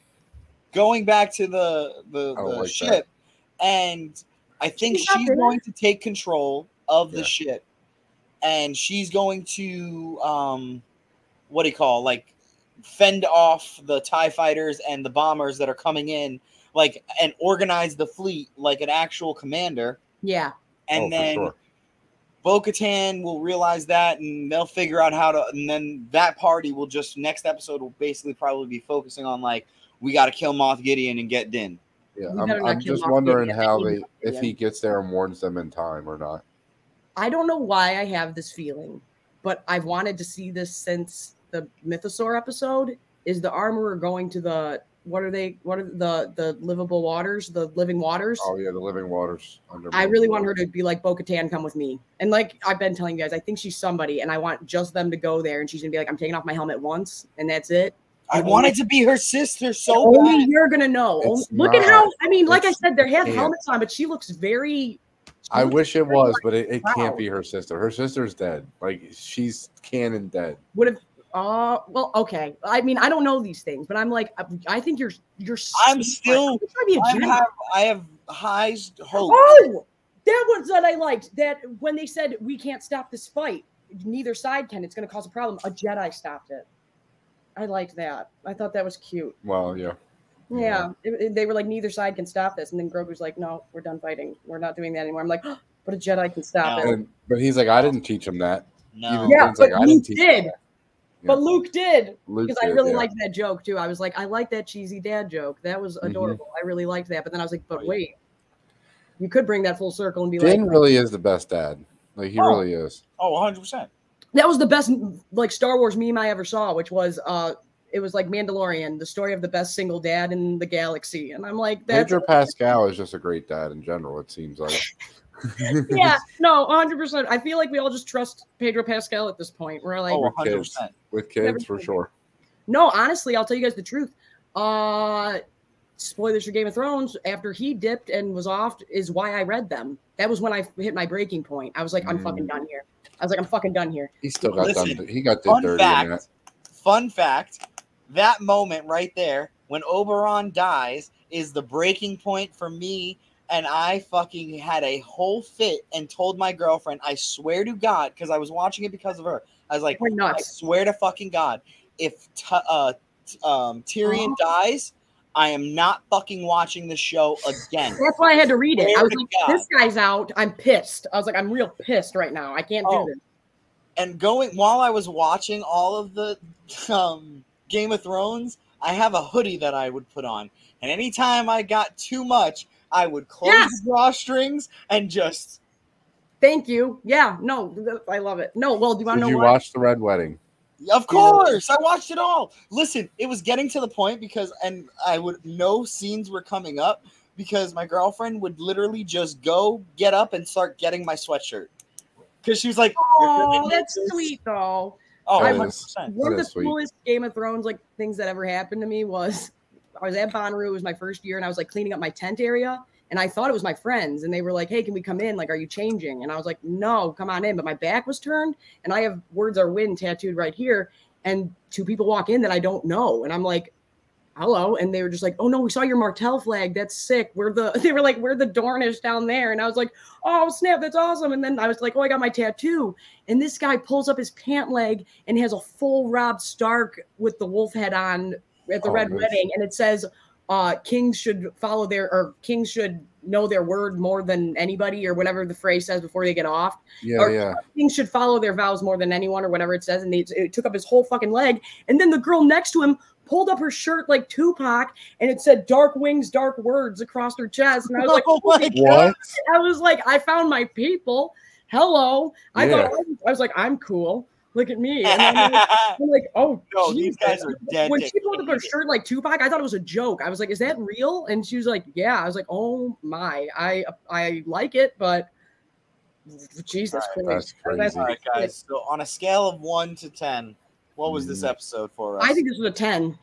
Going back to the ship. And I think she's going to take control of the ship, and she's going to, fend off the TIE fighters and the bombers that are coming in, and organize the fleet like an actual commander. Yeah. And then Bo-Katan will realize that, and they'll figure out how to, and then that party will next episode will basically probably be focusing on, we got to kill Moff Gideon and get Din. Yeah, I'm just wondering if he gets there and warns them in time or not. I don't know why I have this feeling, but I've wanted to see this since the Mythosaur episode. Is the armorer going to the the livable waters, the living waters? Oh yeah, the living waters. I really want her to be like, Bo-Katan, come with me. And like I've been telling you guys, I think she's somebody, and I want just them to go there, and she's gonna be like, I'm taking off my helmet once, and that's it. I want it to be her sister so bad. Only you're gonna know. Look at how, I mean, like I said, they have helmets on, but she looks very. I wish it was, but it can't be her sister. Her sister's dead. Like, she's canon dead. Would have. Well, okay. I mean, I don't know these things, but I'm like, I think you're. I'm still. I have high hope. Oh, that was what I liked. That when they said we can't stop this fight, neither side can. It's going to cause a problem. A Jedi stopped it. I liked that. I thought that was cute. Well, yeah. Yeah. They were like, neither side can stop this. And then Grogu's like, no, we're done fighting. We're not doing that anymore. I'm like, oh, but a Jedi can stop it. But he's like, I didn't teach him that. No. Yeah, but like, Luke did. But Luke did. Luke because I really liked that joke, too. I was like, I like that cheesy dad joke. That was adorable. I really liked that. But then I was like, but wait. You could bring that full circle and be Din really is the best dad. Like, he really is. Oh, 100%. That was the best like Star Wars meme I ever saw, which was it was like Mandalorian, the story of the best single dad in the galaxy. And I'm like, Pedro Pascal is just a great dad in general, it seems like. Yeah, no, 100%. I feel like we all just trust Pedro Pascal at this point. We're like, 100%. With kids for sure. No, honestly, I'll tell you guys the truth. Spoilers for Game of Thrones, after he dipped and was off is why I read them. That was when I hit my breaking point. I was like, I'm fucking done here. I was like, I'm fucking done here. He still got done. He got dirty in that. Fun fact, that moment right there when Oberon dies is the breaking point for me. And I fucking had a whole fit and told my girlfriend, I swear to God, because I was watching it because of her. I was like, I swear to fucking God, if Tyrion dies, I am not fucking watching the show again. That's why I had to read it. I was like, this guy's out. I'm pissed. I was like, I'm real pissed right now. I can't do this. And while I was watching all of the Game of Thrones, I have a hoodie that I would put on. And anytime I got too much, I would close the drawstrings and just. Thank you. Yeah, no, I love it. No, well, do you want to know? Did you watch The Red Wedding? Of course, I watched it all. Listen, it was getting to the point no scenes were coming up because my girlfriend would literally just go get up and start getting my sweatshirt because she was like, "Oh, that's sweet, though." Oh, one of the coolest Game of Thrones things that ever happened to me was. I was at Bonnaroo. It was my first year, and I was like cleaning up my tent area. And I thought it was my friends, and they were like, "Hey, can we come in? Like, are you changing?" And I was like, "No, come on in." But my back was turned, and I have "Words Are Wind" tattooed right here. And two people walk in that I don't know, and I'm like, "Hello," and they were just like, "Oh no, we saw your Martell flag. That's sick. They were like, we're the Dornish down there." And I was like, "Oh snap, that's awesome." And then I was like, "Oh, I got my tattoo." And this guy pulls up his pant leg and has a full Robb Stark with the wolf head on. At the Red Wedding, and it says kings should kings should know their word more than anybody, or whatever the phrase says before they get off. Kings should follow their vows more than anyone, or whatever it says. And it took up his whole fucking leg. And then the girl next to him pulled up her shirt like Tupac, and it said "Dark Wings, Dark Words" across her chest. And I was like, "Oh my God!" I was like, I found my people. Hello. I thought I was like, I'm cool. Look at me. And I'm like, oh, no, these guys are dead. When she pulled up her shirt like Tupac, I thought it was a joke. I was like, is that real? And she was like, yeah. I was like, oh my, I like it, but Jesus Christ. That's crazy. All right, guys. So on a scale of 1 to 10, what was this episode for us? I think this was a 10.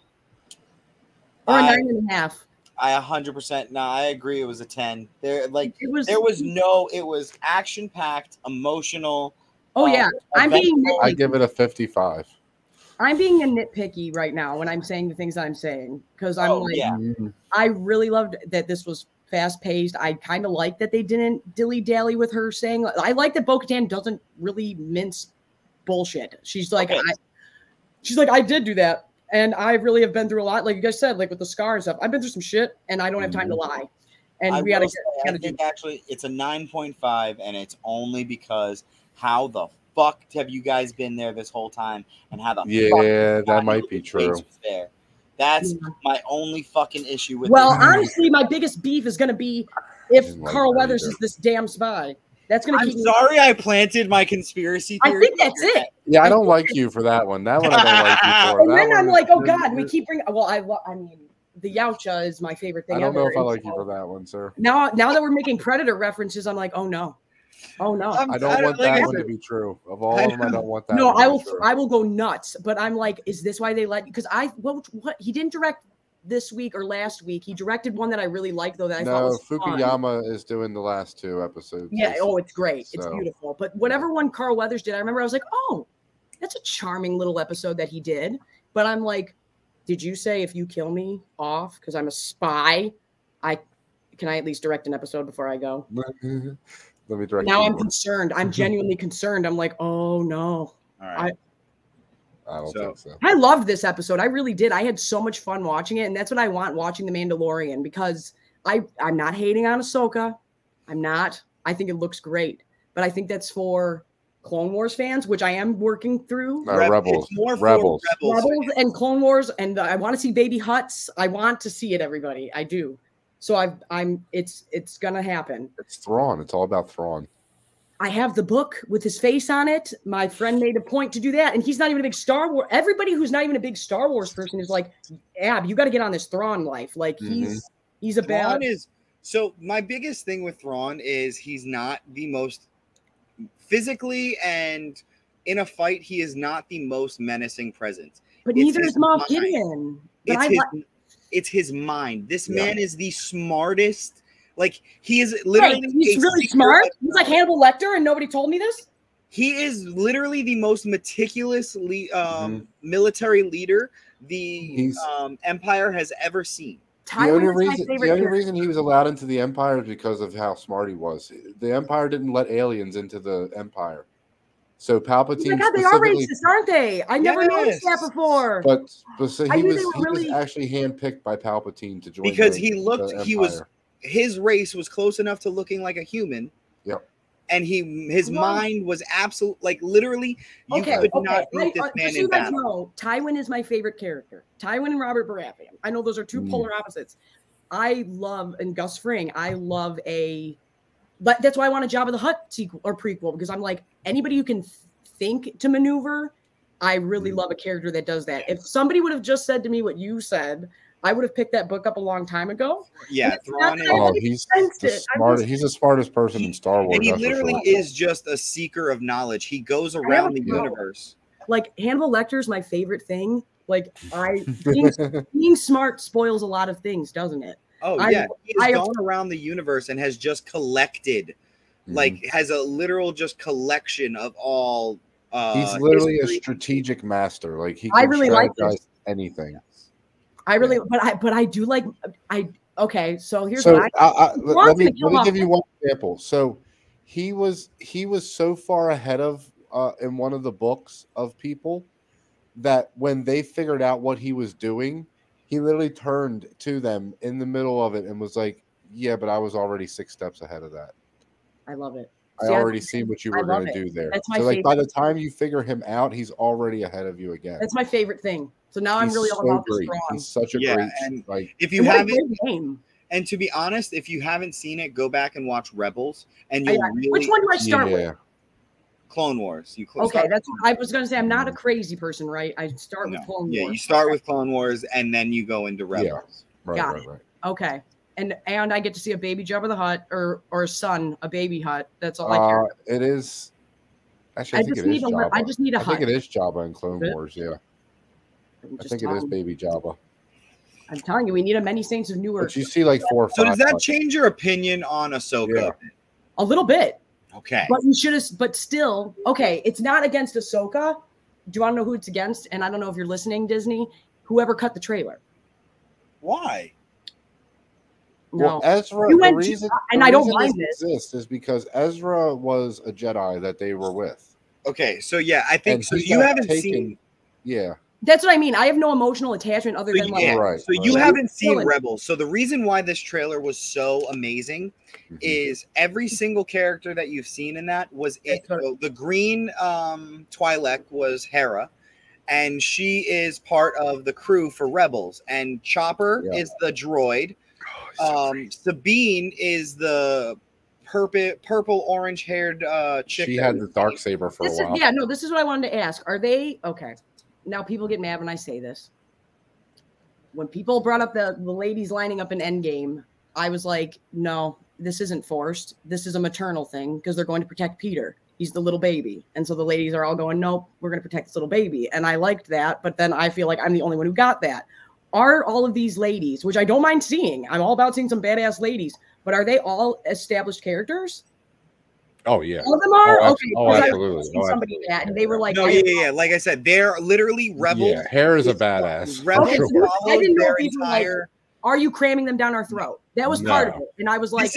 Or a 9.5. I 100%. No, I agree. It was a 10. It was action packed, emotional. Oh yeah, I give it a 55. I'm being a nitpicky right now when I'm saying the things that I'm saying because I really loved that this was fast paced. I kind of like that they didn't dilly dally with her saying. I like that Bo-Katan doesn't really mince bullshit. She's like, I did do that, and I really have been through a lot. Like you guys said, like with the scar and stuff, I've been through some shit, and I don't have time to lie. And I think actually it's a 9.5, and it's only because. How the fuck have you guys been there this whole time? And how the that might be true. There. That's my only fucking issue with honestly, my biggest beef is going to be if Carl Weathers is this damn spy. That's going to keep me. Sorry I planted my conspiracy theory. I think that's it. Yeah, I don't like you for that one. That one I don't like you for. And then I'm like, oh God, we keep bringing. Well, I mean, the Yautja is my favorite thing. I don't know if I like you for that one, sir. Now that we're making Predator references, I'm like, oh no. Oh no! I don't want that one to be true. Of all of them, I don't want that. No, I will go nuts. But I'm like, is this why they let? Because what he didn't direct this week or last week. He directed one that I really liked though. That I thought was Fukuyama fun. Is doing the last 2 episodes. Yeah. Oh, it's great. So. It's beautiful. But whatever one Carl Weathers did, I remember I was like, oh, that's a charming little episode that he did. But I'm like, did you say if you kill me off because I'm a spy, can I at least direct an episode before I go? Let me direct. Now I'm concerned. I'm genuinely concerned. I'm like, oh no. All right. I don't think so. I loved this episode. I really did. I had so much fun watching it, and that's what I want watching The Mandalorian because I'm not hating on Ahsoka. I'm not. I think it looks great, but I think that's for Clone Wars fans, which I am working through. Rebels. It's more Rebels and Clone Wars, and I want to see Baby Hutts. I want to see it, everybody. I do. So it's gonna happen. It's Thrawn. It's all about Thrawn. I have the book with his face on it. My friend made a point to do that, and he's not even a big Star Wars. Everybody who's not even a big Star Wars person is like, Ab, you got to get on this Thrawn life. Like he's a bad. So my biggest thing with Thrawn is he's not the most physically and in a fight. He is not the most menacing presence. But neither is Moff Gideon. It's his mind. This man is the smartest. Like he is literally. He's really smart. He's like Hannibal Lecter, and nobody told me this. He is literally the most meticulous military leader the Empire has ever seen. The only reason he was allowed into the Empire is because of how smart he was. The Empire didn't let aliens into the Empire. So Palpatine, oh my God, they are racist, aren't they? I never noticed that before. But so he was actually handpicked by Palpatine to join because his race was close enough to looking like a human. Yep. And his mind was absolute, like literally, you could not beat this man in battle. Tywin is my favorite character. Tywin and Robert Baratheon. I know those are two polar opposites. I love, and Gus Fring, I love but that's why I want a Jabba the Hutt sequel or prequel, because I'm like, anybody who can think to maneuver, I really love a character that does that. If somebody would have just said to me what you said, I would have picked that book up a long time ago. Yeah, he's the smartest person in Star Wars. And he literally is just a seeker of knowledge. He goes around the universe. Like Hannibal Lecter is my favorite thing. Like being smart spoils a lot of things, doesn't it? Oh yeah, he has gone around the universe and has just collected, like has a literal just collection of all. He's literally a strategic master. Like he can strategize anything. I really, but I do like okay. So here's what let me give you one example. So he was so far ahead of in one of the books of people that when they figured out what he was doing, he literally turned to them in the middle of it and was like, "Yeah, but I was already 6 steps ahead of that." I love it. I already see what you were going to do there. That's my so favorite. By the time you figure him out, he's already ahead of you again. That's my favorite thing. So now I'm really all about the strong. He's such a great. And like, if you haven't, and to be honest, if you haven't seen it, go back and watch Rebels, and you'll really. Which one do I start with? Clone Wars. Okay, that's what I was going to say. I'm not a crazy person, right? I start with Clone Wars. Yeah, you start with Clone Wars, and then you go into Rebels. Yeah. Got it. Okay. And I get to see a baby Jabba the Hutt or a son, a baby Hutt. That's all I care about. It is. Actually, I think it is Jabba. I just need a Hutt. I think it is Jabba in Clone Wars. Yeah. I think it is baby Jabba. I'm telling you, we need a Many Saints of Newark. But you see like 4 or 5. So does that change your opinion on Ahsoka? Yeah. A little bit. Okay. But you should have. But still, okay. It's not against Ahsoka. Do you want to know who it's against? And I don't know if you're listening, Disney. Whoever cut the trailer. Why? No. Well, Ezra. The reason this exists is because Ezra was a Jedi that they were with. Okay, so yeah, I think so. You haven't seen. Yeah. That's what I mean. I have no emotional attachment other than like. So you haven't seen Rebels. So the reason why this trailer was so amazing is every single character that you've seen in that was it. So the green Twi'lek was Hera, and she is part of the crew for Rebels. And Chopper is the droid. Sabine is the purple orange haired chick. She had the Darksaber for a while. This is what I wanted to ask. Are they okay? Now people get mad when I say this. When people brought up the ladies lining up in Endgame, I was like, no, this isn't forced. This is a maternal thing because they're going to protect Peter. He's the little baby. And so the ladies are all going, nope, we're going to protect this little baby. And I liked that. But then I feel like I'm the only one who got that. Are all of these ladies, which I don't mind seeing, I'm all about seeing some badass ladies, but are they all established characters? Oh, yeah. All of them are? Absolutely. Somebody that, and they were like, no, yeah. Like I said, they're literally Rebels. Yeah, Hera's a badass. Rebels I didn't know if like, are you cramming them down our throat? That was part of it. And I was like,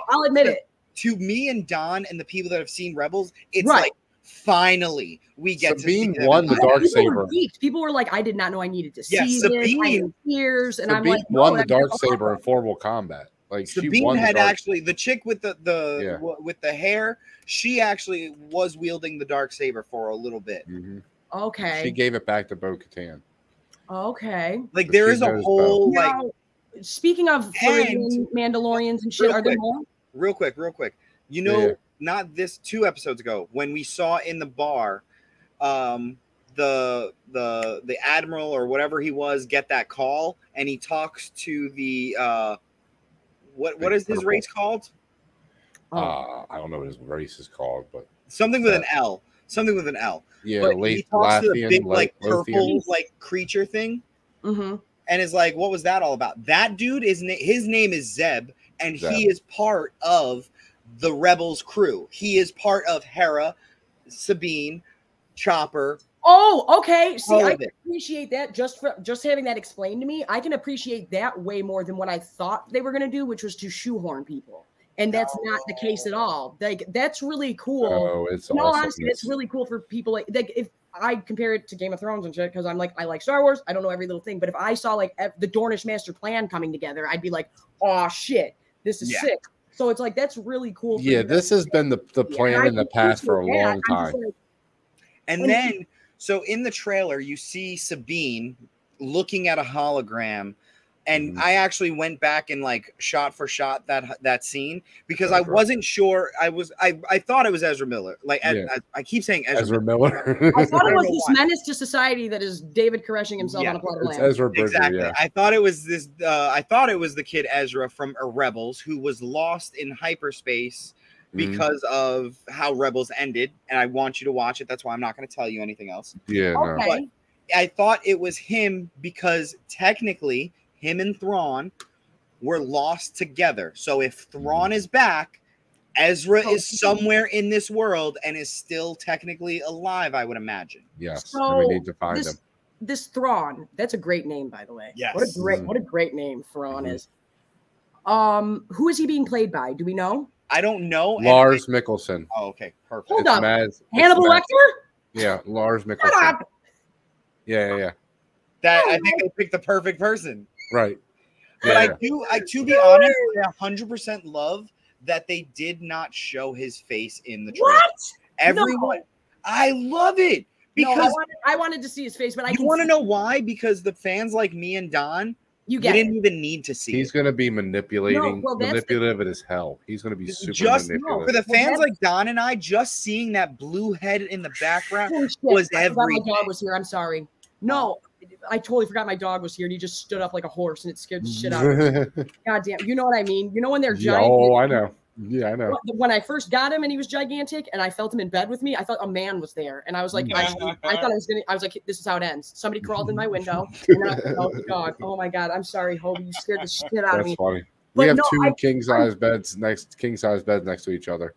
I'll admit it. To me and Don and the people that have seen Rebels, it's like, finally we get Sabine to see won the Darksaber. People were like, I did not know I needed to see Sabine tears, and Sabine I'm like, won the Darksaber in formal combat. Like Sabine had actually the chick with the hair. She actually was wielding the Darksaber for a little bit. Okay, she gave it back to Bo-Katan. Okay, like there is a whole like. Speaking of Mandalorians and shit, are there more? Real quick. You know, not this 2 episodes ago when we saw in the bar, the admiral or whatever he was get that call, and he talks to the what is his race called? I don't know what his race is called, but something with an L. Something with an L. Yeah, but he talks to the big like purple like creature thing, and is like, what was that all about? That dude his name is Zeb, and he is part of the Rebels crew. He is part of Hera, Sabine, Chopper, Oh, okay. See, All I of can it. appreciate that just having that explained to me. I can appreciate that way more than what I thought they were going to do, which was to shoehorn people. And that's not the case at all. Like, that's really cool. Oh, it's No, awesome. honestly, it's really cool for people like if I compare it to Game of Thrones and shit, because I'm like, I like Star Wars. I don't know every little thing. But if I saw like the Dornish master plan coming together, I'd be like, oh shit, this is sick. So it's like, that's really cool. Yeah, this has been the plan in the past for a long time. And then, so in the trailer, you see Sabine looking at a hologram. And I actually went back and like shot for shot that scene because I wasn't sure. I thought it was Ezra Miller. Like I keep saying Ezra Miller. I thought it was this menace to society that is David caressing himself on a plot of land. Ezra Bridger, exactly. I thought it was this. I thought it was the kid Ezra from Rebels who was lost in hyperspace because of how Rebels ended. And I want you to watch it. That's why I'm not going to tell you anything else. Yeah. Okay. But I thought it was him because technically, him and Thrawn were lost together. So if Thrawn is back, Ezra is somewhere in this world and is still technically alive, I would imagine. Yes. So we need to find him. This Thrawn, that's a great name, by the way. Yes. What a great name Thrawn is. Who is he being played by? Do we know? I don't know. Lars Mikkelsen. Oh, okay. Perfect. Hold up. Hannibal Lecter? Yeah, Lars Mikkelsen. Yeah. I think they picked the perfect person. Right. But I to be honest, I 100% love that they did not show his face in the trailer. What? Everyone, I love it because I wanted to see his face, but I want to know why? Because the fans like me and Don, we didn't even need to see. He's going to be manipulative as hell. He's going to be super manipulative. For the fans like Don and I, just seeing that blue head in the background was everything. My dog was here. I'm sorry. No. I totally forgot my dog was here and he just stood up like a horse and it scared the shit out of me. God damn. You know what I mean? You know when they're giant? Oh, I know. Yeah, I know. When I first got him and he was gigantic and I felt him in bed with me, I thought a man was there. And I was like, I thought I was like, this is how it ends. Somebody crawled in my window and I felt the dog. Oh my God. I'm sorry, Hobie. You scared the shit out of me. That's funny. We have two king-size beds next to each other.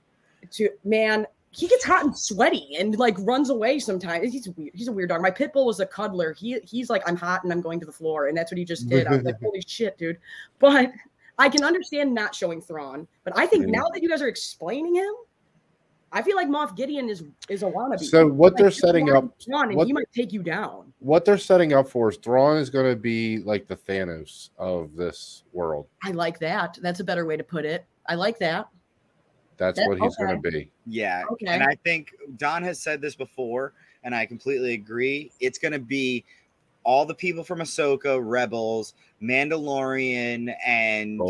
Man, he gets hot and sweaty and like runs away sometimes. He's a weird dog. My pit bull was a cuddler. He's like, I'm hot and I'm going to the floor. And that's what he just did. I was like, holy shit, dude. But I can understand not showing Thrawn. But I think now that you guys are explaining him, I feel like Moff Gideon is a wannabe. So what they're setting up, he might take you down. What they're setting up for is Thrawn is going to be like the Thanos of this world. I like that. That's a better way to put it. I like that. That's what he's going to be. Yeah. Okay. And I think Don has said this before, and I completely agree. It's going to be all the people from Ahsoka, Rebels, Mandalorian, and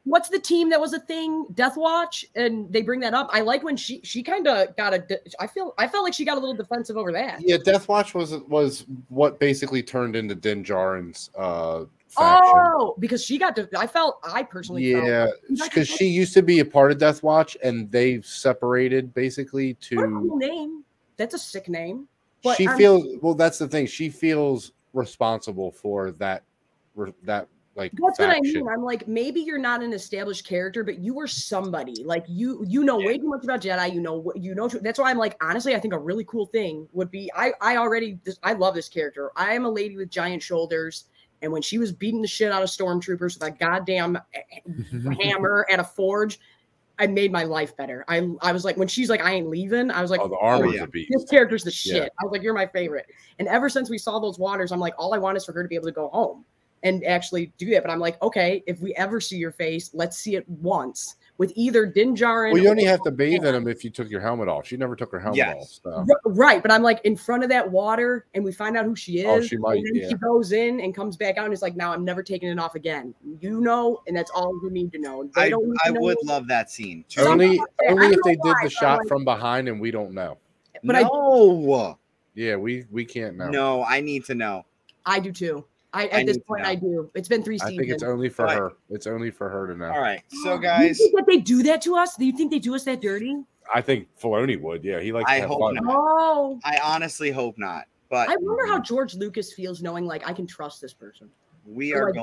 what's the team that was a thing? Death Watch, and they bring that up. I like when she kind of got I felt like she got a little defensive over that. Yeah, Death Watch was what basically turned into Din Djarin's faction. Oh, because she got I personally felt because she used to be a part of Death Watch and they've separated basically to what a cool name. That's a sick name. But she feels that's the thing. She feels responsible for that like that's faction. What I mean. I'm like, maybe you're not an established character, but you were somebody. Like you know way too much about Jedi. You know. That's why I'm like, honestly, I think a really cool thing would be I love this character. I am a lady with giant shoulders. And when she was beating the shit out of stormtroopers with a goddamn hammer at a forge, I made my life better. I was like, when she's like, I ain't leaving, I was like, the armor's a beast. This character's the shit. I was like, you're my favorite. And ever since we saw those waters, I'm like, all I want is for her to be able to go home and actually do that. But I'm like, okay, if we ever see your face, let's see it once with either Din Djarin. Well, you only have to bathe in them if you took your helmet off. She never took her helmet off. So. Right. But I'm like in front of that water and we find out who she is. Oh, she might, and then she goes in and comes back out and is like, now I'm never taking it off again. You know, and that's all you need to know. I would love that scene. Only if they did the shot from behind and we don't know. But yeah, we can't know. No, I need to know. I do too. At this point, I do. It's been 3 seasons. I think it's only for her. It's only for her to know. All right. So, guys. Do you think that they do that to us? Do you think they do us that dirty? I think Filoni would. Yeah, he likes to have fun. Not. Oh. I honestly hope not. But I wonder how George Lucas feels knowing, like, I can trust this person. We are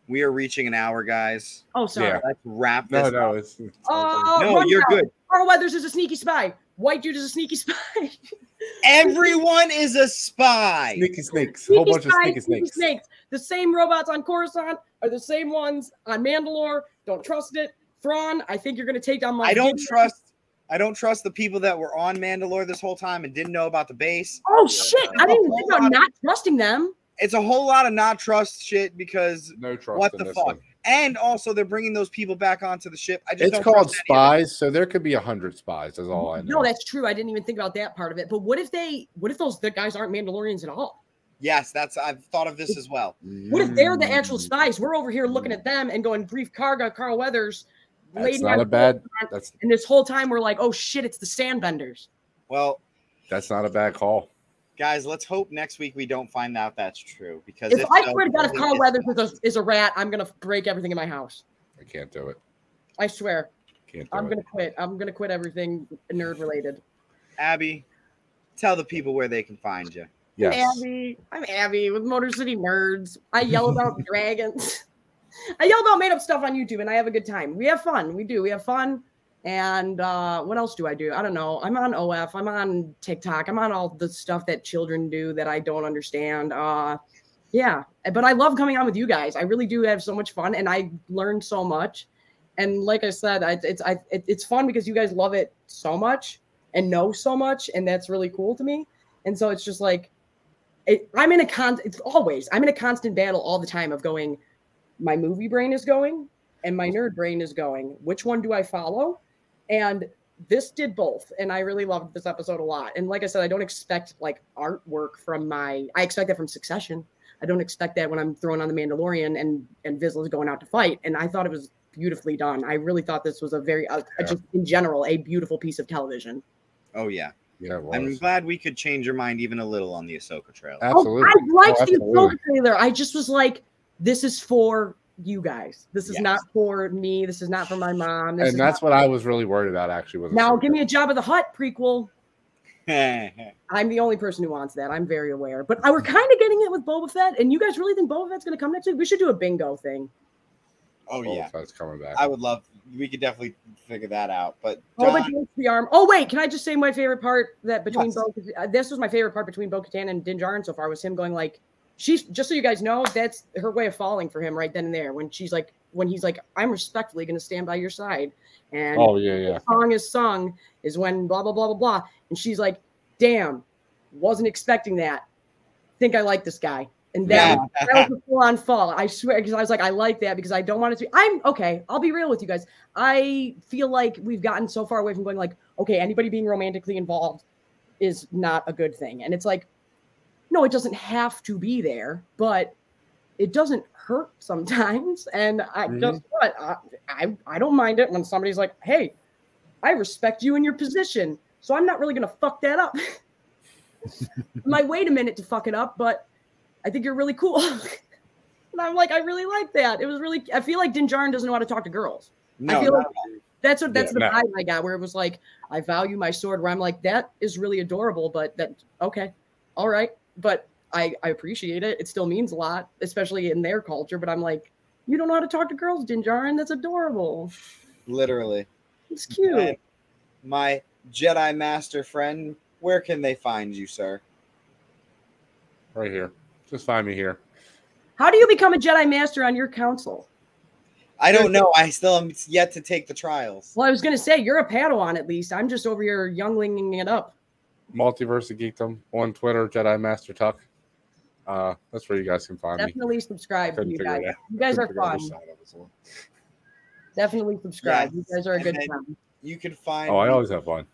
We are reaching an hour, guys. Oh, sorry. Yeah. Let's wrap this up. No, no, you're good. Carl Weathers is a sneaky spy. White dude is a sneaky spy. Everyone is a spy. Sneaky snakes. A whole bunch of sneaky snakes. The same robots on Coruscant are the same ones on Mandalore. Don't trust it. Thrawn, I think you're going to take down my... I don't trust the people that were on Mandalore this whole time and didn't know about the base. Oh, shit. I didn't think about not trusting them. It's a whole lot of not trust shit because no trust what the fuck? One. And also, they're bringing those people back onto the ship. It's called spies, so there could be 100 spies. Is all I know. No, that's true. I didn't even think about that part of it. But what if the guys aren't Mandalorians at all? Yes, I've thought of this as well. What if they're the actual spies? We're over here looking at them and going, Brief Karga, Carl Weathers. That's not a bad. And this whole time we're like, oh shit, it's the Sandbenders. Well, that's not a bad call. Guys, let's hope next week we don't find out that's true. Because if I swear to God, if Carl Weathers is a rat, I'm gonna break everything in my house. I can't do it. I swear. I'm gonna quit. I'm gonna quit everything nerd related. Abby, tell the people where they can find you. Yes. I'm Abby with Motor City Nerds. I yell about dragons. I yell about made up stuff on YouTube, and I have a good time. We have fun. We do. We have fun. And what else do I do? I don't know. I'm on OF. I'm on TikTok. I'm on all the stuff that children do that I don't understand. Yeah, but I love coming on with you guys. I really do have so much fun, and I learned so much. And like I said, it's fun because you guys love it so much and know so much, and that's really cool to me. And so it's just like I'm in a constant battle all the time of going. My movie brain is going, and my nerd brain is going. Which one do I follow? And this did both, and I really loved this episode a lot. And like I said, I don't expect like artwork from I expect that from Succession. I don't expect that when I'm throwing on the Mandalorian and Vizsla is going out to fight. And I thought it was beautifully done. I really thought this was a very, just in general, a beautiful piece of television. Oh yeah. Yeah, I'm glad we could change your mind even a little on the Ahsoka trailer. Absolutely. I liked the Ahsoka trailer. I just was like, this is for you guys. This is not for me. This is not for my mom. And that's what I was really worried about, actually. Now, give me a Jabba the Hutt prequel. I'm the only person who wants that. I'm very aware. But we're kind of getting it with Boba Fett. And you guys really think Boba Fett's going to come next week? We should do a bingo thing. Oh, yeah. Boba Fett's coming back. I would love. We could definitely figure that out. But the arm. Oh, wait. Can I just say my favorite part that between this was my favorite part between Bo-Katan and Din Djarin so far was him going like, she's just so you guys know, that's her way of falling for him right then and there. When he's like, I'm respectfully going to stand by your side. And the song is sung is when blah, blah, blah, blah, blah. And she's like, damn, wasn't expecting that. Think I like this guy. And that was a full-on fall. I swear, because I was like, I like that because I don't want it to be. I'm okay. I'll be real with you guys. I feel like we've gotten so far away from going like, okay, anybody being romantically involved is not a good thing. And it's like, no, it doesn't have to be there, but it doesn't hurt sometimes. And just what I don't mind it when somebody's like, hey, I respect you in your position, so I'm not really going to fuck that up. Might wait a minute to fuck it up, but I think you're really cool. And I'm like, I really like that. It was really, I feel like Din Djarin doesn't know how to talk to girls. No, I feel like that's the vibe I got, where it was like, I value my sword, where I'm like, that is really adorable, but okay. All right. But I appreciate it. It still means a lot, especially in their culture. But I'm like, you don't know how to talk to girls, Din Djarin? That's adorable. Literally. It's cute. And my Jedi Master friend, where can they find you, sir? Right here. Just find me here. How do you become a Jedi Master on your council? I don't know. I still am yet to take the trials. Well, I was going to say, you're a Padawan at least. I'm just over here younglinging it up. Multiverse of Geekdom on Twitter, Jedi Master Tuck. That's where you guys can find me. Definitely subscribe to you guys. You guys are fun. Definitely subscribe. Yes. You guys are a good time. You can find. I always have fun.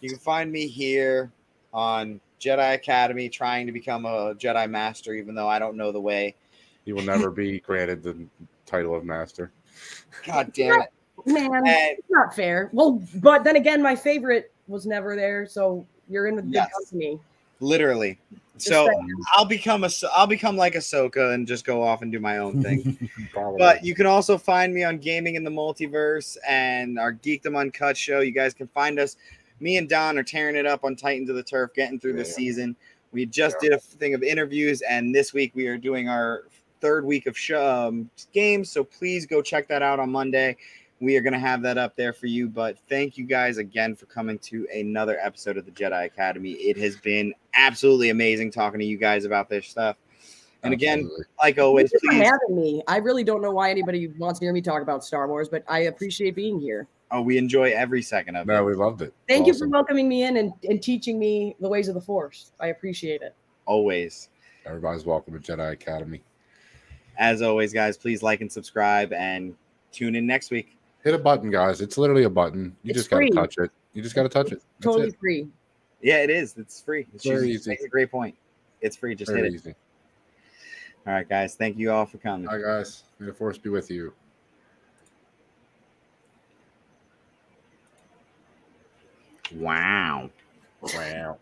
You can find me here on Jedi Academy, trying to become a Jedi Master, even though I don't know the way. You will never be granted the title of Master. God damn it, man! It's not fair. Well, but then again, my favorite was never there, so you're in with good company. Literally. So I'll become like Ahsoka and just go off and do my own thing. But you can also find me on Gaming in the Multiverse and our Geekdom Uncut show. You guys can find us. Me and Don are tearing it up on Titans of the Turf, getting through the season. We just did a thing of interviews, and this week we are doing our third week of games. So please go check that out on Monday. we are going to have that up there for you. But thank you guys again for coming to another episode of the Jedi Academy. It has been absolutely amazing talking to you guys about this stuff. And again, like always, thank you for having me. I really don't know why anybody wants to hear me talk about Star Wars, but I appreciate being here. Oh, we enjoy every second of it. No, we loved it. Thank you for welcoming me in and teaching me the ways of the Force. I appreciate it. Always. Everybody's welcome at Jedi Academy. As always, guys, please like and subscribe and tune in next week. Hit a button, guys. It's literally a button. You just got to touch it. You just got to touch it. That's totally free. Yeah, it is. It's free. It's very easy. That's a great point. It's free. Just very hit it. Easy. All right, guys. Thank you all for coming. All right, guys. May the Force be with you. Wow. Wow.